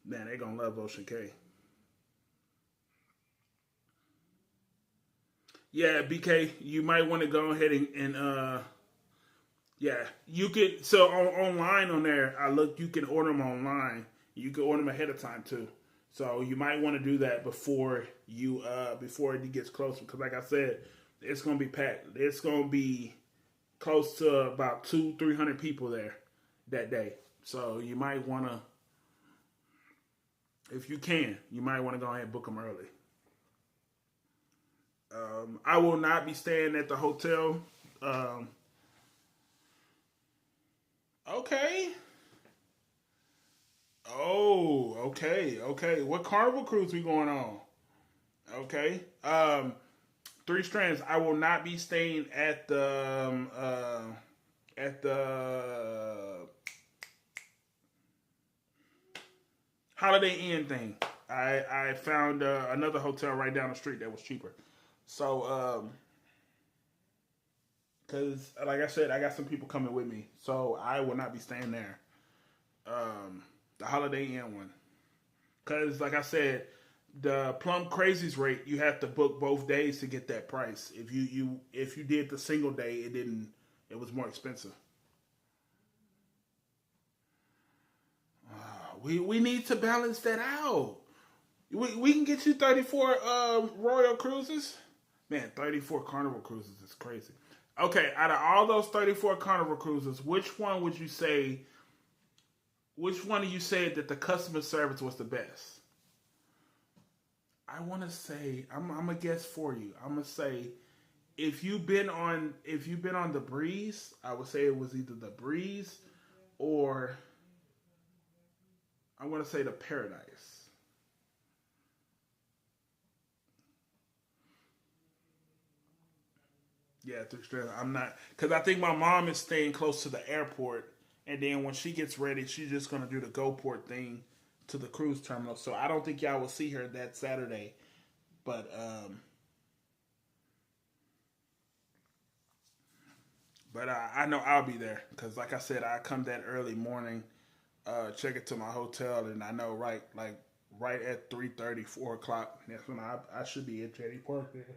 man, they're gonna love Ocean K. Yeah, BK, you might want to go ahead and yeah, you could. So online on there, you can order them online. You can order them ahead of time too. So you might want to do that before it gets closer. Because like I said, it's gonna be packed. It's gonna be close to about 200-300 people there that day. So you might want to, if you can, you might want to go ahead and book them early. I will not be staying at the hotel. Okay. Oh, okay. What Carnival cruise we going on? Okay. 3 Strands. I will not be staying at the Holiday Inn thing. I found another hotel right down the street that was cheaper. So, because, like I said, I got some people coming with me. So, I will not be staying there. The Holiday Inn one. Because, like I said, the Plum Crazies rate, you have to book both days to get that price. If you did the single day, it was more expensive. We need to balance that out. We can get you 34 Royal Cruises. Man, 34 Carnival Cruises is crazy. Okay, out of all those 34 Carnival Cruises, which one would you say? Which one of you said that the customer service was the best? I want to say I'm gonna guess for you. I'm gonna say if you've been on the Breeze, I would say it was either the Breeze or I'm gonna say the Paradise. Yeah, through Australia. I'm not because I think my mom is staying close to the airport, and then when she gets ready, she's just gonna do the GoPort thing to the cruise terminal. So I don't think y'all will see her that Saturday, but I know I'll be there because, like I said, I come that early morning, check it to my hotel, and I know right at 3:30, 4 o'clock. That's when I should be at Jetty Park there.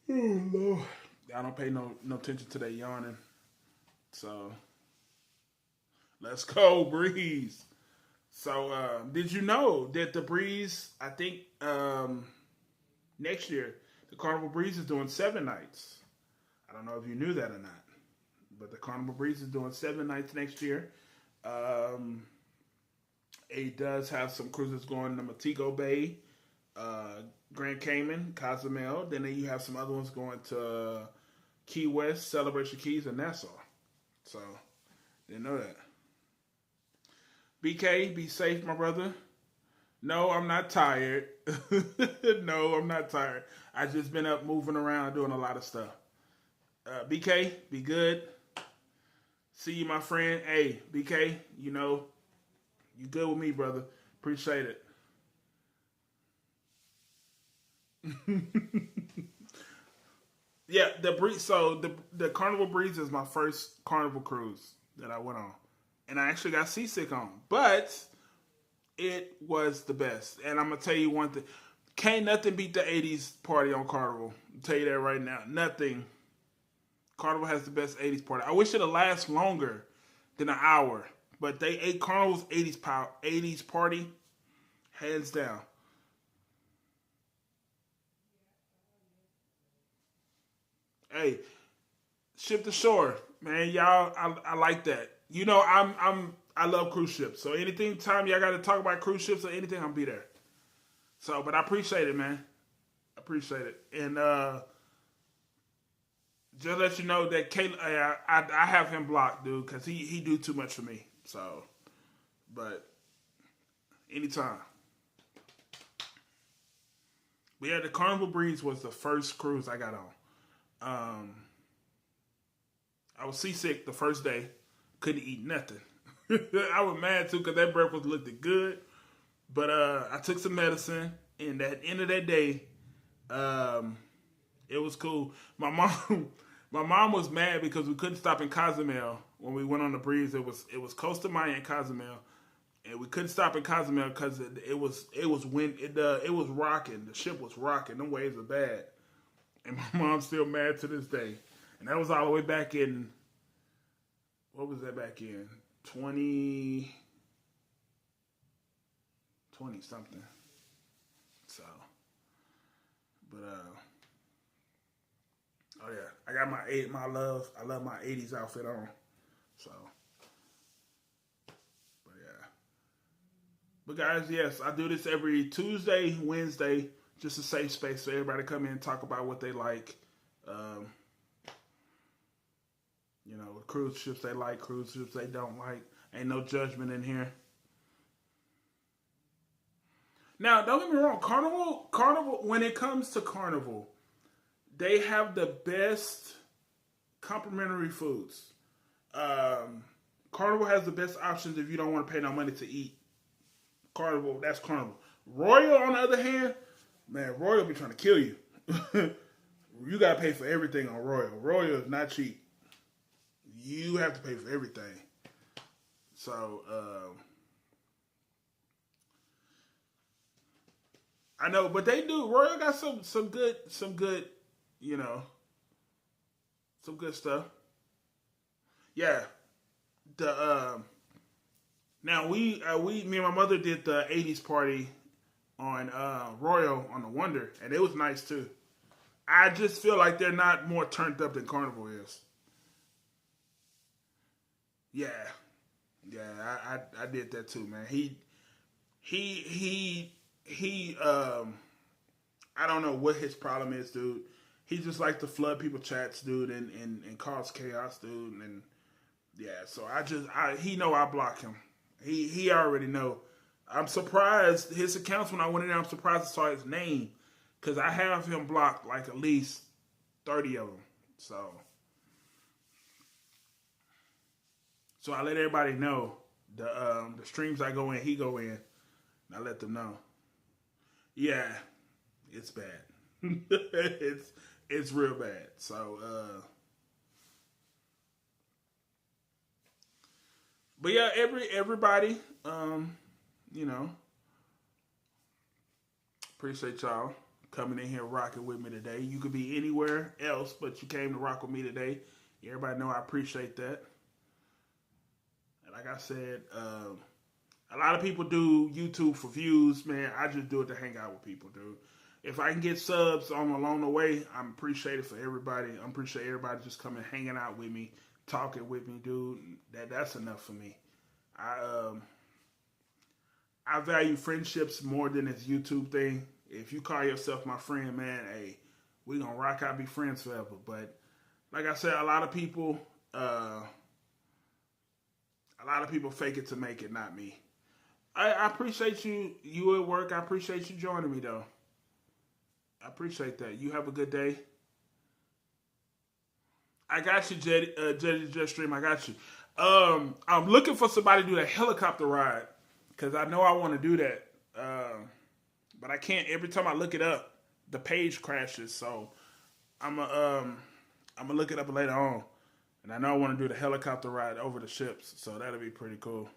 Oh Lord, I don't pay no attention to that yawning. So let's go, Breeze. So did you know that the Breeze? I think next year the Carnival Breeze is doing 7 nights. I don't know if you knew that or not, but the Carnival Breeze is doing 7 nights next year. Um, it does have some cruises going to Montego Bay, uh, Grand Cayman, Cozumel. Then you have some other ones going to Key West, Celebration Keys, and Nassau. So didn't know that. BK, be safe, my brother. No, I'm not tired. No, I'm not tired. I just been up moving around doing a lot of stuff. BK, be good. See you, my friend. Hey, BK, you good with me, brother. Appreciate it. Yeah, the breeze. So the Carnival Breeze is my first Carnival cruise that I went on, and I actually got seasick on, but it was the best. And I'm gonna tell you one thing: can't nothing beat the '80s party on Carnival. I'll tell you that right now. Nothing. Carnival has the best '80s party. I wish it'd last longer than an hour, but they ate Carnival's '80s party hands down. Hey, ship to shore, man. Y'all, I like that. I love cruise ships. So anything time y'all got to talk about cruise ships or anything, I'll be there. So, but I appreciate it, man. I appreciate it. And just let you know that Caleb, I have him blocked, dude, because he do too much for me. So, but anytime. But yeah, the Carnival Breeze was the first cruise I got on. Um, I was seasick the first day. Couldn't eat nothing. I was mad too because that breakfast looked good. But I took some medicine, and at the end of that day, um, it was cool. My mom was mad because we couldn't stop in Cozumel when we went on the breeze. It was Costa Maya and Cozumel, and we couldn't stop in Cozumel because it was rocking. The ship was rocking. Them waves were bad, and my mom's still mad to this day. And that was all the way back in what was that back in 2020 something. So, but oh yeah, I got I love my '80s outfit on. So, but yeah. But guys, yes, I do this every Tuesday, Wednesday, just a safe space for everybody to come in and talk about what they like. Um, cruise ships they like, cruise ships they don't like. Ain't no judgment in here. Now, don't get me wrong, Carnival, when it comes to Carnival, they have the best complimentary foods. Carnival has the best options if you don't want to pay no money to eat. Carnival, that's Carnival. Royal, on the other hand, man, Royal be trying to kill you. You gotta pay for everything on Royal. Royal is not cheap. You have to pay for everything. So, I know, but they do. Royal got some good, you know, some good stuff. Yeah, the Now me and my mother did the '80s party on Royal on the Wonder, and it was nice too. I just feel like they're not more turned up than Carnival is. Yeah, yeah, I did that too, man. He I don't know what his problem is, dude. He just like to flood people chats, dude, and cause chaos, dude. And yeah, so he know I block him. He already know. I'm surprised his accounts when I went in there. I'm surprised I saw his name because I have him blocked like at least 30 of them. So I let everybody know the streams I go in, he go in. And I let them know. Yeah, it's bad. it's real bad. So but yeah, everybody, you know, appreciate y'all coming in here rocking with me today. You could be anywhere else, but you came to rock with me today. Everybody know I appreciate that. And like I said, a lot of people do YouTube for views, man. I just do it to hang out with people, dude. If I can get subs on along the way, I'm appreciated for everybody. I'm appreciate everybody just coming, hanging out with me, talking with me, dude. That's enough for me. I value friendships more than this YouTube thing. If you call yourself my friend, man, hey, we gonna rock out, be friends forever. But like I said, a lot of people fake it to make it, not me. I appreciate you at work. I appreciate you joining me, though. I appreciate that. You have a good day. I got you, Jetty Jetstream. I got you. I'm looking for somebody to do a helicopter ride because I know I want to do that. But I can't. Every time I look it up, the page crashes. So I'm gonna look it up later on. And I know I want to do the helicopter ride over the ships. So that'll be pretty cool.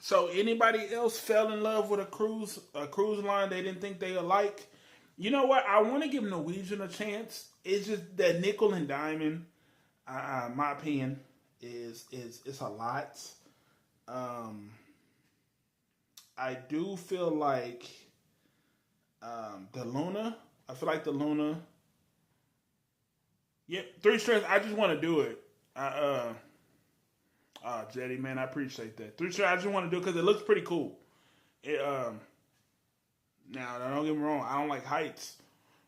So anybody else fell in love with a cruise line they didn't think they would like? You know what? I want to give Norwegian a chance. It's just that nickel and diamond, my opinion, is it's a lot. Um, I do feel like the Luna. I feel like the Luna. Yep, 3 strings. I just want to do it. Jetty, man, I appreciate that. 3 strings. I just want to do it because it looks pretty cool. It Now, don't get me wrong. I don't like heights.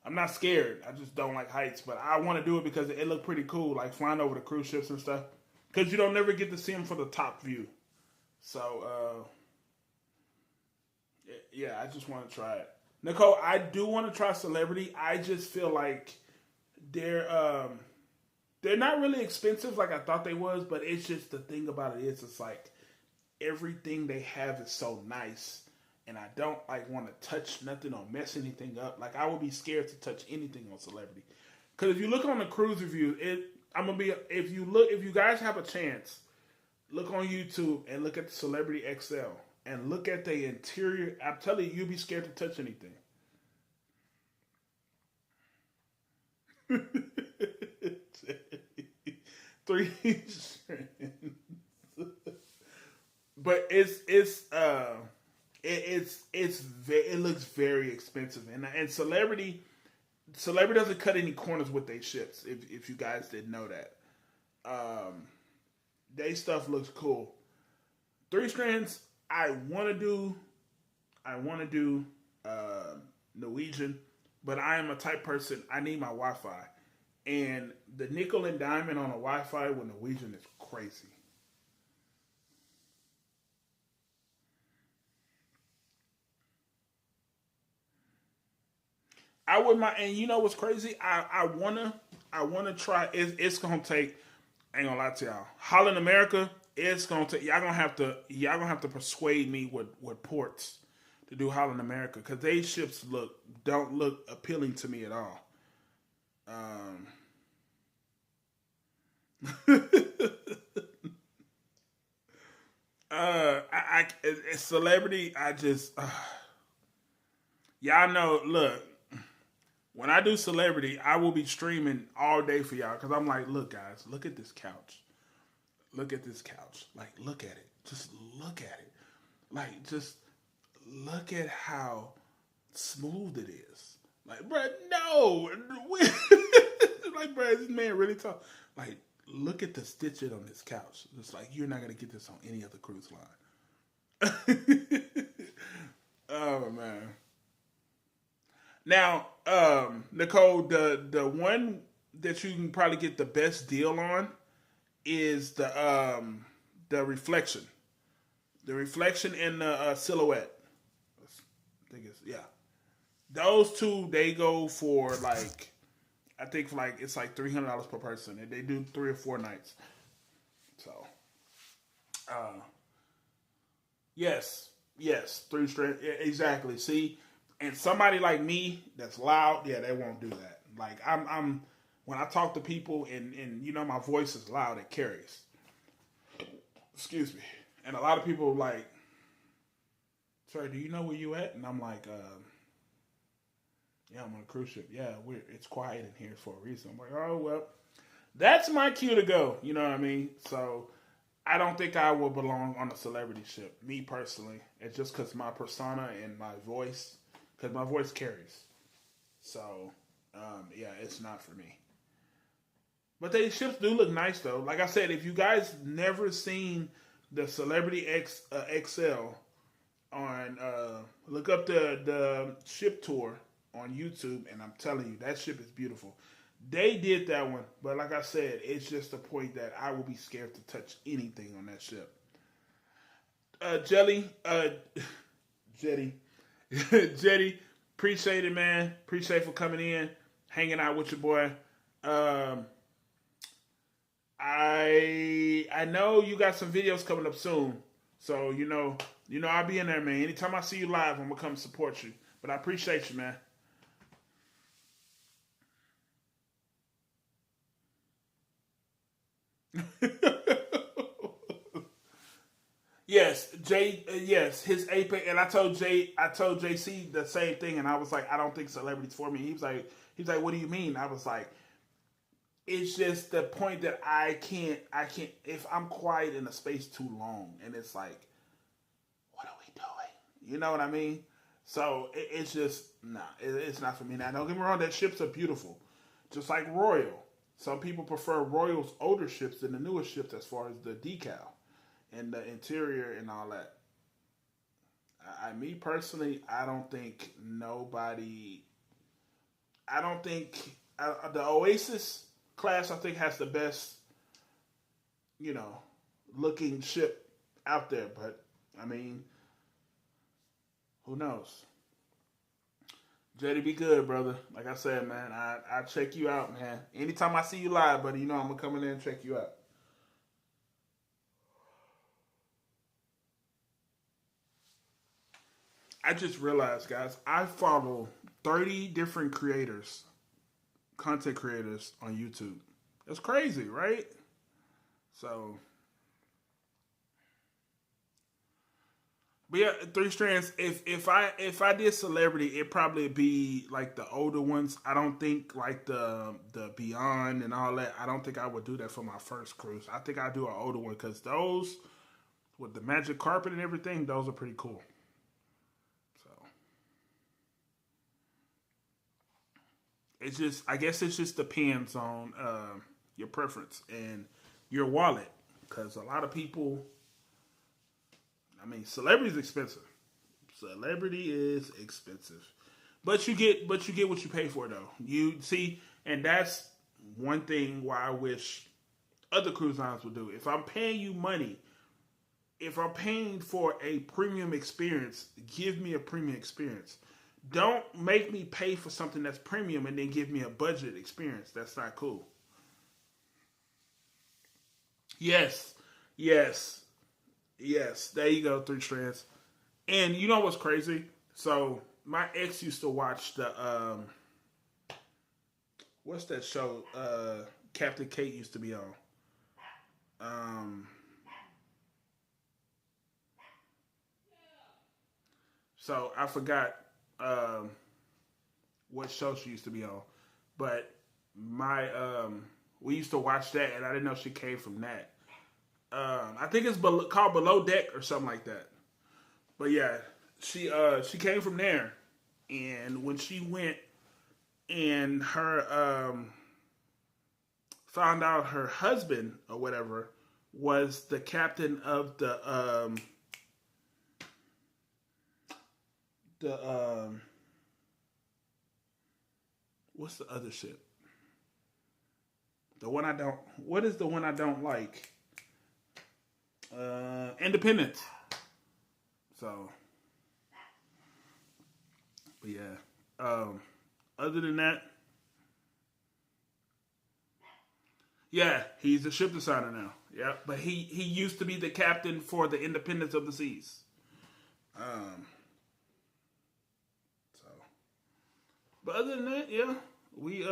I'm not scared. I just don't like heights. But I want to do it because it looked pretty cool, like flying over the cruise ships and stuff. Because you don't never get to see them for the top view. So, yeah, I just want to try it. Nicole, I do want to try Celebrity. I just feel like they're not really expensive like I thought they was, but it's just the thing about it is it's like everything they have is so nice, and I don't like want to touch nothing or mess anything up. Like I would be scared to touch anything on Celebrity, because if you look on the cruise review, if you guys have a chance, look on YouTube and look at the Celebrity XL and look at the interior. I'm telling you, you'll be scared to touch anything. Three strands. But it looks very expensive, and Celebrity doesn't cut any corners with their ships. If you guys didn't know that, they stuff looks cool. 3 strands. I want to do Norwegian, but I am a type person. I need my Wi-Fi, and the nickel and diamond on a Wi-Fi with Norwegian is crazy. I would mind, and you know what's crazy? I wanna try. It's gonna take. I ain't gonna lie to y'all. Holland America. It's gonna take. Y'all gonna have to persuade me with ports to do Holland America because they ships don't look appealing to me at all. Um, Celebrity. I just. Y'all know, look, when I do celebrity, I will be streaming all day for y'all because I'm like, look, guys, look at this couch. Look at this couch. Like, look at it. Just look at it. Like, just look at how smooth it is. Like, bro, no. Like, bro, this man really talk. Like, look at the stitching on this couch. It's like, you're not going to get this on any other cruise line. Oh, man. Now, Nicole, the one that you can probably get the best deal on is the reflection. The reflection and the silhouette. I think it's, yeah. Those two, they go for like, I think like it's like $300 per person, and they do 3 or 4 nights. So, yes, 3 straight, exactly. See, and somebody like me that's loud, yeah, they won't do that. Like I'm when I talk to people and you know my voice is loud, it carries. Excuse me. And a lot of people are like, sorry, do you know where you at? And I'm like, yeah, I'm on a cruise ship. Yeah, it's quiet in here for a reason. I'm like, oh, well, that's my cue to go. You know what I mean? So I don't think I will belong on a celebrity ship, me personally. It's just because my persona and my voice, because my voice carries. So, yeah, it's not for me. But the ships do look nice, though. Like I said, if you guys never seen the Celebrity XL on, look up the ship tour on YouTube, and I'm telling you, that ship is beautiful. They did that one, but like I said, it's just a point that I will be scared to touch anything on that ship. Jetty, appreciate it, man. Appreciate for coming in, hanging out with your boy. I know you got some videos coming up soon, so you know I'll be in there, man. Anytime I see you live, I'm gonna come support you. But I appreciate you, man. Yes, Jay. Yes, his Apex, and I told JC the same thing, and I was like, I don't think celebrities for me. He's like, what do you mean? I was like, it's just the point that I can't. If I'm quiet in a space too long, and it's like, what are we doing? You know what I mean? So it's just nah. It's not for me. Now, don't get me wrong. That ships are beautiful, just like Royal. Some people prefer Royal's older ships than the newer ships as far as the decal and the interior and all that. Me personally, I don't think nobody. I don't think the Oasis class. I think has the best, looking ship out there. But I mean, who knows? Jetty, be good, brother. Like I said, man, I check you out, man. Anytime I see you live, buddy, I'm gonna come in there and check you out. I just realized, guys, I follow 30 different content creators on YouTube. That's crazy, right? So, but yeah, 3 strands. If I did celebrity, it'd probably be like the older ones. I don't think like the Beyond and all that. I don't think I would do that for my first cruise. I think I'd do an older one because those with the magic carpet and everything, those are pretty cool. So I guess it just depends on your preference and your wallet because a lot of people. I mean, celebrity is expensive. Celebrity is expensive, but you get what you pay for though. You see, and that's one thing why I wish other cruise lines would do. If I'm paying you money, if I'm paying for a premium experience, give me a premium experience. Don't make me pay for something that's premium and then give me a budget experience. That's not cool. Yes, yes, yes. There you go, 3 strands. And you know what's crazy? So my ex used to watch the what's that show? Captain Kate used to be on. Um, so I forgot. what show she used to be on, but my we used to watch that, and I didn't know she came from that. I think it's called Below Deck or something like that. But yeah, she came from there, and when she went and her found out her husband or whatever was the captain of the what's the other ship? The one I don't. What is the one I don't like? Independence. So, but yeah. Other than that, yeah, he's a ship designer now. Yeah, but he used to be the captain for the Independence of the Seas. So, but other than that, yeah, we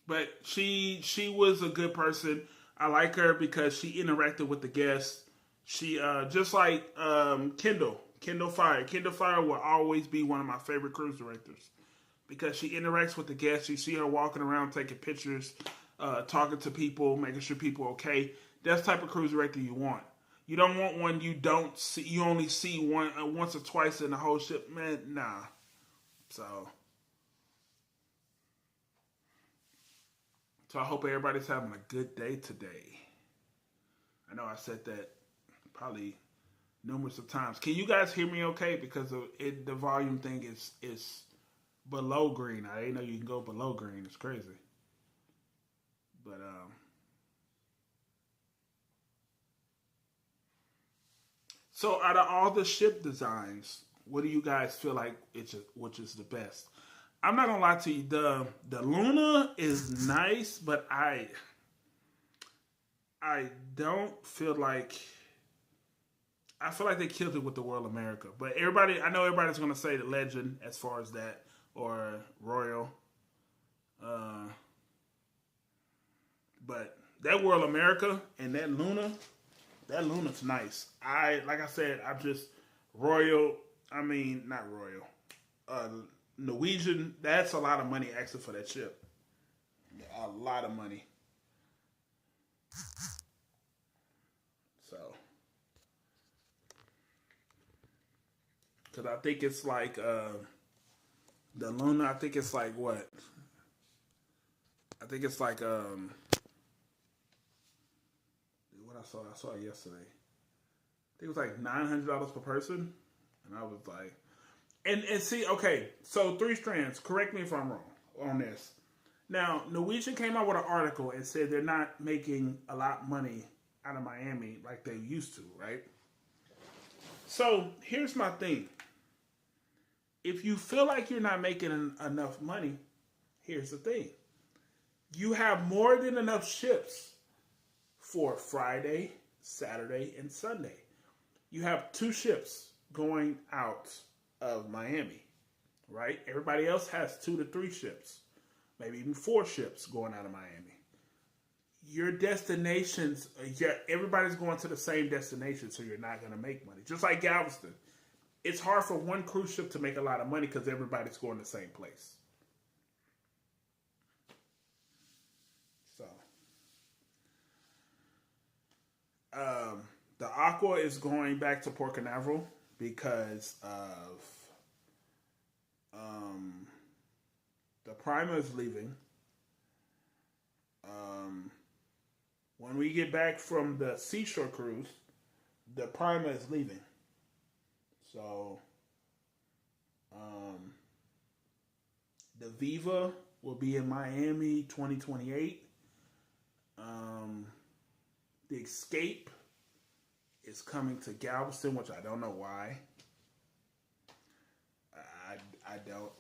But she was a good person. I like her because she interacted with the guests. She just like Kendall Fire. Kendall Fire will always be one of my favorite cruise directors because she interacts with the guests. You see her walking around taking pictures, talking to people, making sure people are okay. That's the type of cruise director you want. You don't want one you don't see. You only see one once or twice in the whole ship, man. Nah. So I hope everybody's having a good day today. I know I said that probably numerous of times. Can you guys hear me okay? Because the volume thing is below green. I didn't know you can go below green. It's crazy. But so out of all the ship designs, what do you guys feel like which is the best? I'm not gonna lie to you. The Luna is nice, but I don't feel like I feel like they killed it with the World America. But I know everybody's gonna say the Legend as far as that or Royal. But that World America and that Luna's nice. Like I said, I'm just Royal. I mean, not Royal. Norwegian, that's a lot of money actually for that ship. A lot of money. So, because I think it's like the Luna. I think it's like what? I think it's like what I saw it yesterday. I think it was like $900 per person, and I was like. And see, okay, so 3 strands. Correct me if I'm wrong on this. Now, Norwegian came out with an article and said they're not making a lot of money out of Miami like they used to, right? So here's my thing. If you feel like you're not making enough money, here's the thing. You have more than enough ships for Friday, Saturday, and Sunday. You have 2 ships going out of Miami, right? Everybody else has 2 to 3 ships, maybe even 4 ships going out of Miami. Your destinations, everybody's going to the same destination, so you're not going to make money. Just like Galveston, it's hard for one cruise ship to make a lot of money because everybody's going to the same place. So, the Aqua is going back to Port Canaveral because of the Prima is leaving. When we get back from the Seashore cruise, the Prima is leaving. So the Viva will be in Miami 2028. The Escape is coming to Galveston, which I don't know why. I don't.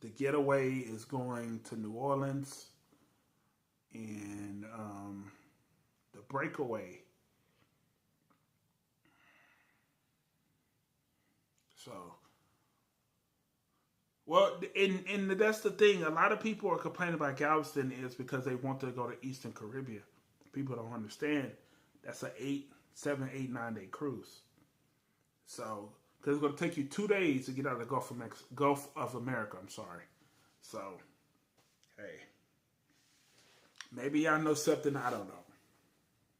The Getaway is going to New Orleans, and the Breakaway. So, well, and that's the thing. A lot of people are complaining about Galveston is because they want to go to Eastern Caribbean. People don't understand. That's an 7, 8, 9 day cruise. So, because it's going to take you 2 days to get out of the Gulf of America. I'm sorry. So, hey, maybe y'all know something I don't know.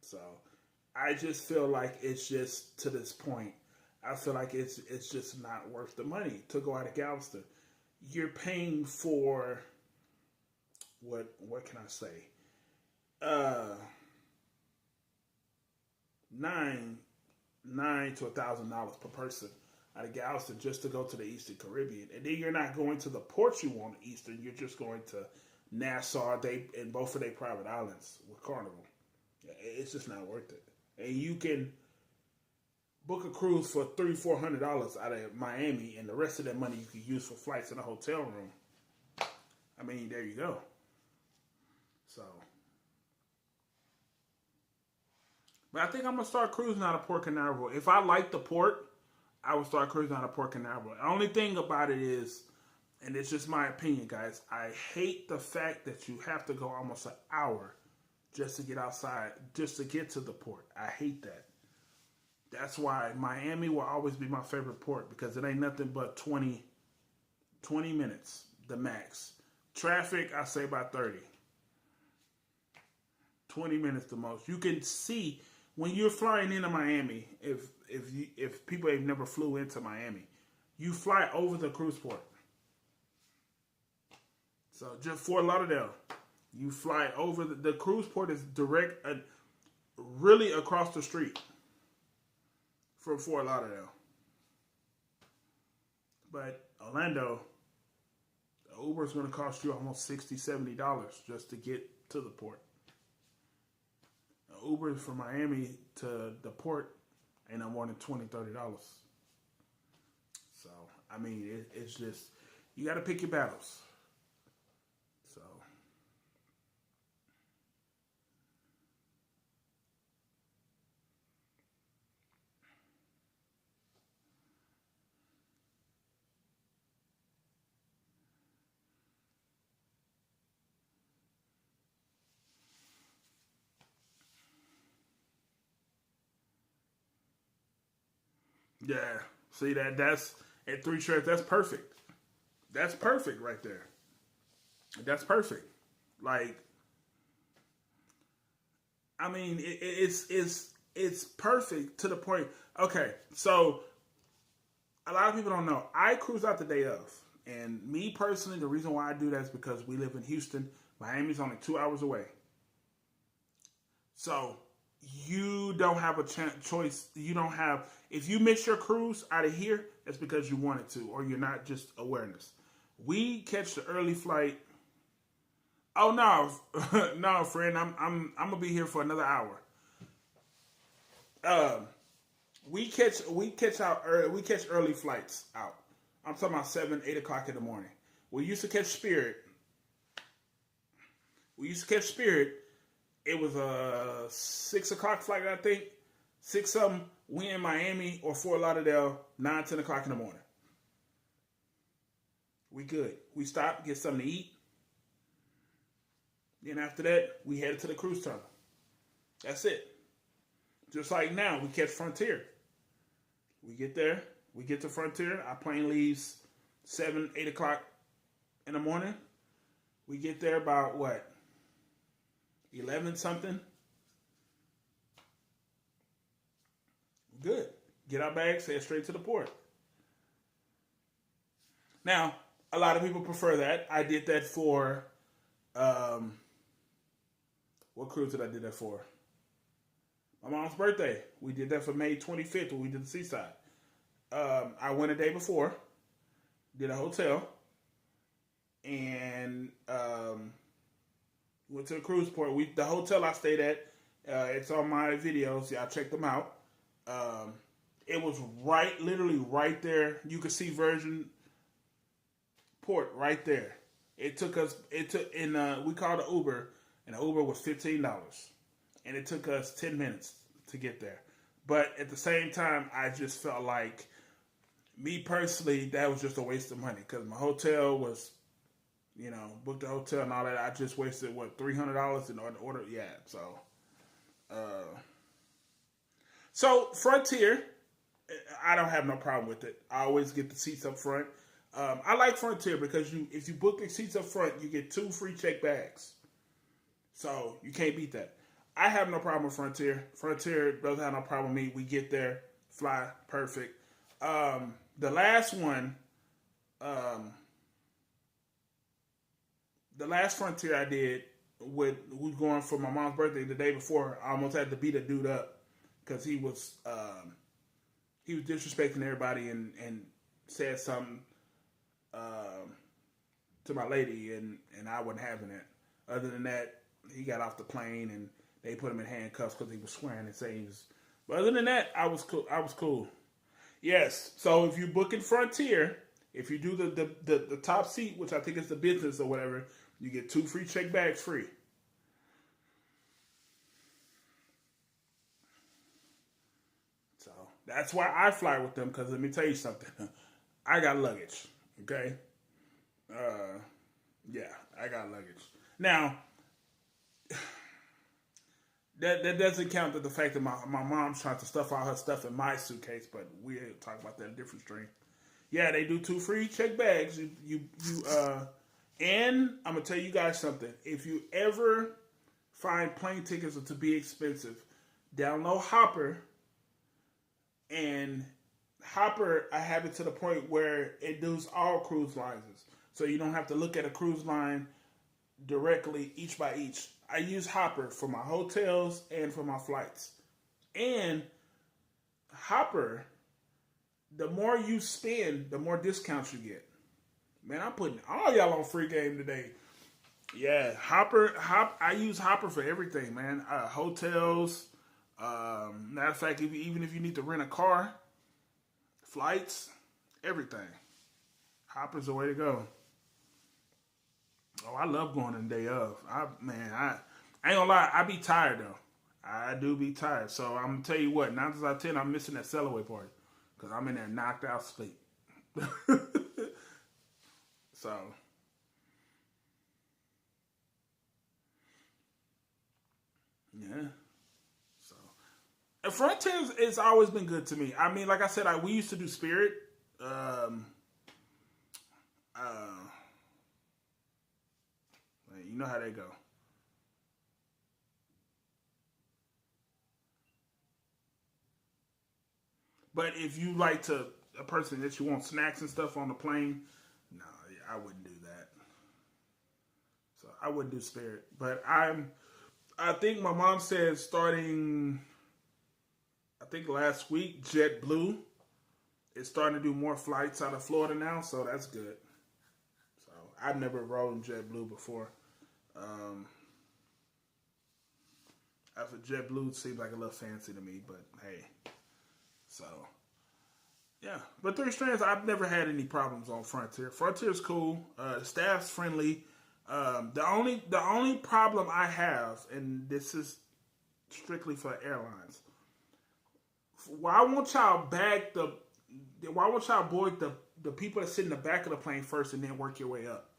So, I just feel like it's just to this point. I feel like it's just not worth the money to go out of Galveston. You're paying for what can I say? Nine to $1,000 per person out of Galveston just to go to the Eastern Caribbean, and then you're not going to the ports you want in Eastern. You're just going to Nassau, and both of their private islands with Carnival. It's just not worth it. And you can book a cruise for $300-400 out of Miami, and the rest of that money you can use for flights in a hotel room. I mean, there you go. So, but I think I'm gonna start cruising out of Port Canaveral. If I like the port, I will start cruising out of Port Canaveral. The only thing about it is, and it's just my opinion, guys, I hate the fact that you have to go almost an hour just to get outside, just to get to the port. I hate that. That's why Miami will always be my favorite port, because it ain't nothing but 20 minutes, the max. Traffic, I say about 30. 20 minutes the most. You can see when you're flying into Miami, if people have never flew into Miami, you fly over the cruise port. So just Fort Lauderdale, you fly over the cruise port is direct, really across the street from Fort Lauderdale. But Orlando, the Uber is going to cost you almost $60-70 just to get to the port. The Uber from Miami to the port ain't no more than $20-30. So, I mean, it's just, you got to pick your battles. So, yeah. See that's at 3 trips. That's perfect. That's perfect right there. That's perfect. Like, I mean, it's perfect to the point. Okay, so a lot of people don't know. I cruise out the day of, and me personally, the reason why I do that is because we live in Houston. Miami's only 2 hours away. So you don't have a choice. You don't have, if you miss your cruise out of here, that's because you wanted to, or you're not just awareness. We catch the early flight. Oh no, no, friend, I'm gonna be here for another hour. We catch early flights out. I'm talking about 7, 8 o'clock in the morning. We used to catch Spirit. It was a 6 o'clock flight, I think. 6 something. We in Miami or Fort Lauderdale, 9, 10 o'clock in the morning. We good. We stop, get something to eat. Then after that, we headed to the cruise terminal. That's it. Just like now, we catch Frontier. We get there. We get to Frontier. Our plane leaves 7, 8 o'clock in the morning. We get there about what? 11 something. Good. Get our bags, head straight to the port. Now, a lot of people prefer that. I did that for, what cruise did I do that for? My mom's birthday. We did that for May 25th when we did the Seaside. I went a day before, did a hotel, and went to the cruise port. The hotel I stayed at, it's on my videos. Y'all check them out. It was literally right there. You could see Virgin Port right there. We called an Uber, and the Uber was $15. And it took us 10 minutes to get there. But at the same time, I just felt like, me personally, that was just a waste of money. Because my hotel was, booked the hotel and all that. I just wasted, $300 in order? Yeah, so. So Frontier, I don't have no problem with it. I always get the seats up front. I like Frontier because if you book the seats up front, you get 2 free check bags. So you can't beat that. I have no problem with Frontier. Frontier doesn't have no problem with me. We get there, fly, perfect. The last one, the last Frontier I did, we going for my mom's birthday the day before. I almost had to beat a dude up because he was disrespecting everybody and said something to my lady, and I wasn't having it. Other than that, he got off the plane and they put him in handcuffs because he was swearing and saying he was. But other than that, I was cool. I was cool. Yes. So if you book in Frontier, if you do the top seat, which I think is the business or whatever, you get 2 free check bags free. So that's why I fly with them, because let me tell you something. I got luggage. Okay. Yeah, I got luggage. Now, that doesn't count the fact that my mom's trying to stuff all her stuff in my suitcase, but we'll talk about that in a different stream. Yeah, they do 2 free check bags. And I'm gonna tell you guys something. If you ever find plane tickets to be expensive, download Hopper. And Hopper, I have it to the point where it does all cruise lines, so you don't have to look at a cruise line directly each by each. I use Hopper for my hotels and for my flights. And Hopper, the more you spend, the more discounts you get. Man, I'm putting all y'all on free game today. Yeah, I use Hopper for everything, man. Hotels. Matter of fact, even if you need to rent a car, flights, everything. Hopper's the way to go. Oh, I love going on the day of. I ain't gonna lie, I be tired though. I do be tired. So I'm gonna tell you what, 9 times out of 10, I'm missing that sail away party. Because I'm in there knocked out sleep. So yeah. So and Frontier has always been good to me. I mean, like I said, we used to do Spirit. You know how they go. But if you like a person that you want snacks and stuff on the plane, no, I wouldn't do that. So I wouldn't do Spirit. But I think my mom said starting, I think last week, JetBlue is starting to do more flights out of Florida now, so that's good. So I've never rode in JetBlue before. After JetBlue seems like a little fancy to me, but hey. So, yeah. But 3 strands, I've never had any problems on Frontier. Frontier's cool. The staff's friendly. The only problem I have, and this is strictly for airlines, why won't y'all board the people that sit in the back of the plane first and then work your way up?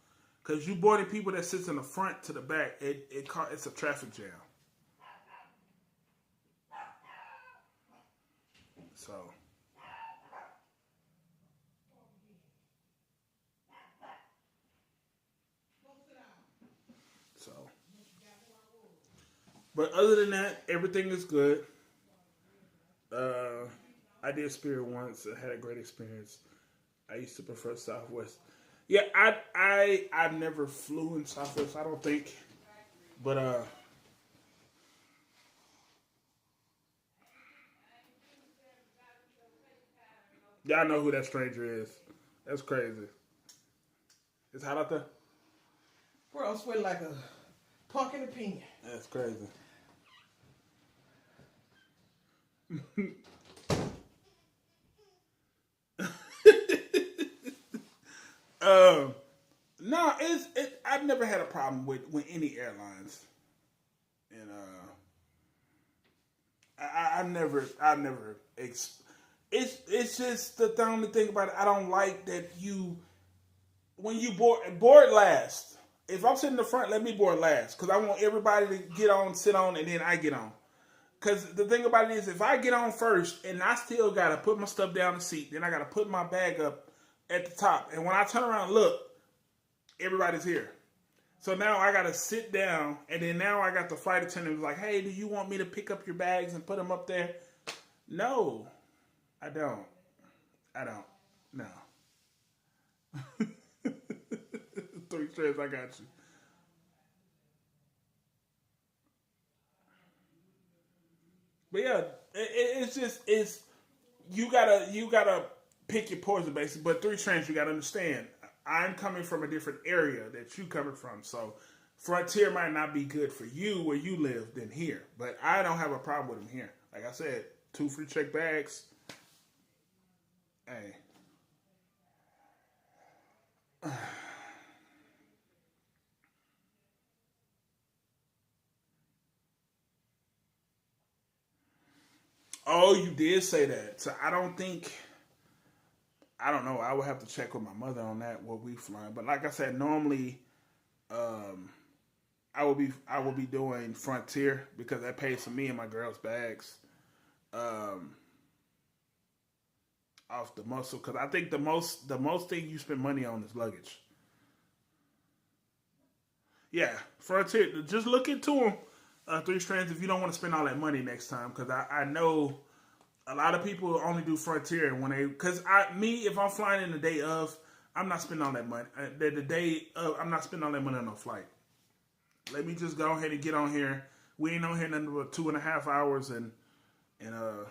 Because you boarding people that sits in the front to the back, it's a traffic jam. So but other than that, everything is good. I did Spirit once. I had a great experience. I used to prefer Southwest. Yeah, I've never flew in Southwest, I don't think. But y'all know who that stranger is. That's crazy. It's hot out there? Bro, I'm sweating like a punk in a pin. That's crazy. No, I've never had a problem with any airlines, and It's just the only thing about it. I don't like that when you board last. If I'm sitting in the front, let me board last because I want everybody to get on, sit on, and then I get on. Because the thing about it is, if I get on first and I still got to put my stuff down the seat, then I got to put my bag up at the top. And when I turn around and look, everybody's here. So now I got to sit down, and then now I got the flight attendant who's like, hey, do you want me to pick up your bags and put them up there? No, I don't. No. 3 strands, I got you. But yeah, it's you gotta pick your poison basically. But 3 strands, you gotta understand. I'm coming from a different area that you coming from, so Frontier might not be good for you where you live than here. But I don't have a problem with them here. Like I said, 2 free check bags. Hey. Oh, you did say that. So I don't know. I would have to check with my mother on that what we flying. But like I said, normally I will be doing Frontier because that pays for me and my girls' bags. Off the muscle because I think the most thing you spend money on is luggage. Yeah, Frontier. Just look into them. 3 strands if you don't want to spend all that money next time because I know a lot of people only do Frontier when they because if I'm flying in the day of I'm not spending all that money the day of I'm not spending all that money on no flight. Let me just go ahead and get on here. We ain't on here nothing but 2.5 hours and yeah.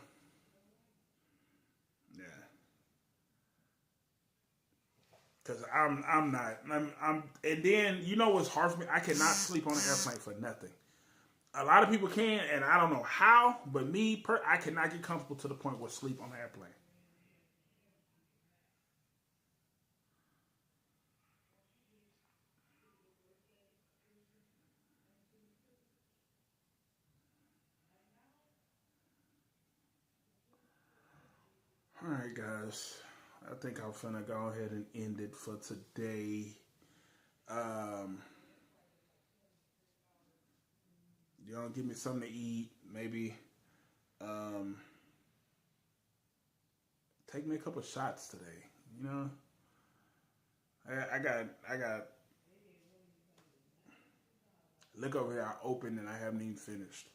Cause I'm and then you know what's hard for me? I cannot sleep on an airplane for nothing. A lot of people can, and I don't know how, but I cannot get comfortable to the point where sleep on an airplane. All right, guys. I think I'm finna go ahead and end it for today. Um, you know, give me something to eat. Maybe take me a couple shots today. You know, I got look over here. I opened and I haven't even finished,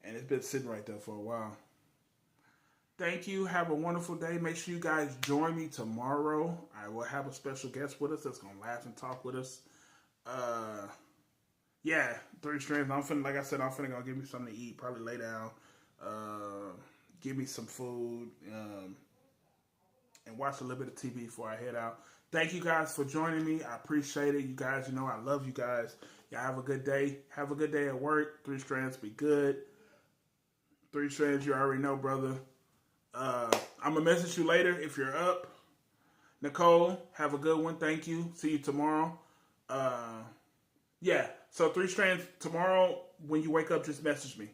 and it's been sitting right there for a while. Thank you. Have a wonderful day. Make sure you guys join me tomorrow. I will have a special guest with us that's gonna laugh and talk with us. Yeah, 3 strands. Like I said, I'm finna go give me something to eat. Probably lay down, give me some food, and watch a little bit of TV before I head out. Thank you guys for joining me. I appreciate it. You guys, you know I love you guys. Y'all have a good day. Have a good day at work. 3 strands, be good. 3 strands, you already know, brother. I'm going to message you later if you're up. Nicole, have a good one. Thank you. See you tomorrow. Yeah, so 3 strands tomorrow when you wake up, just message me.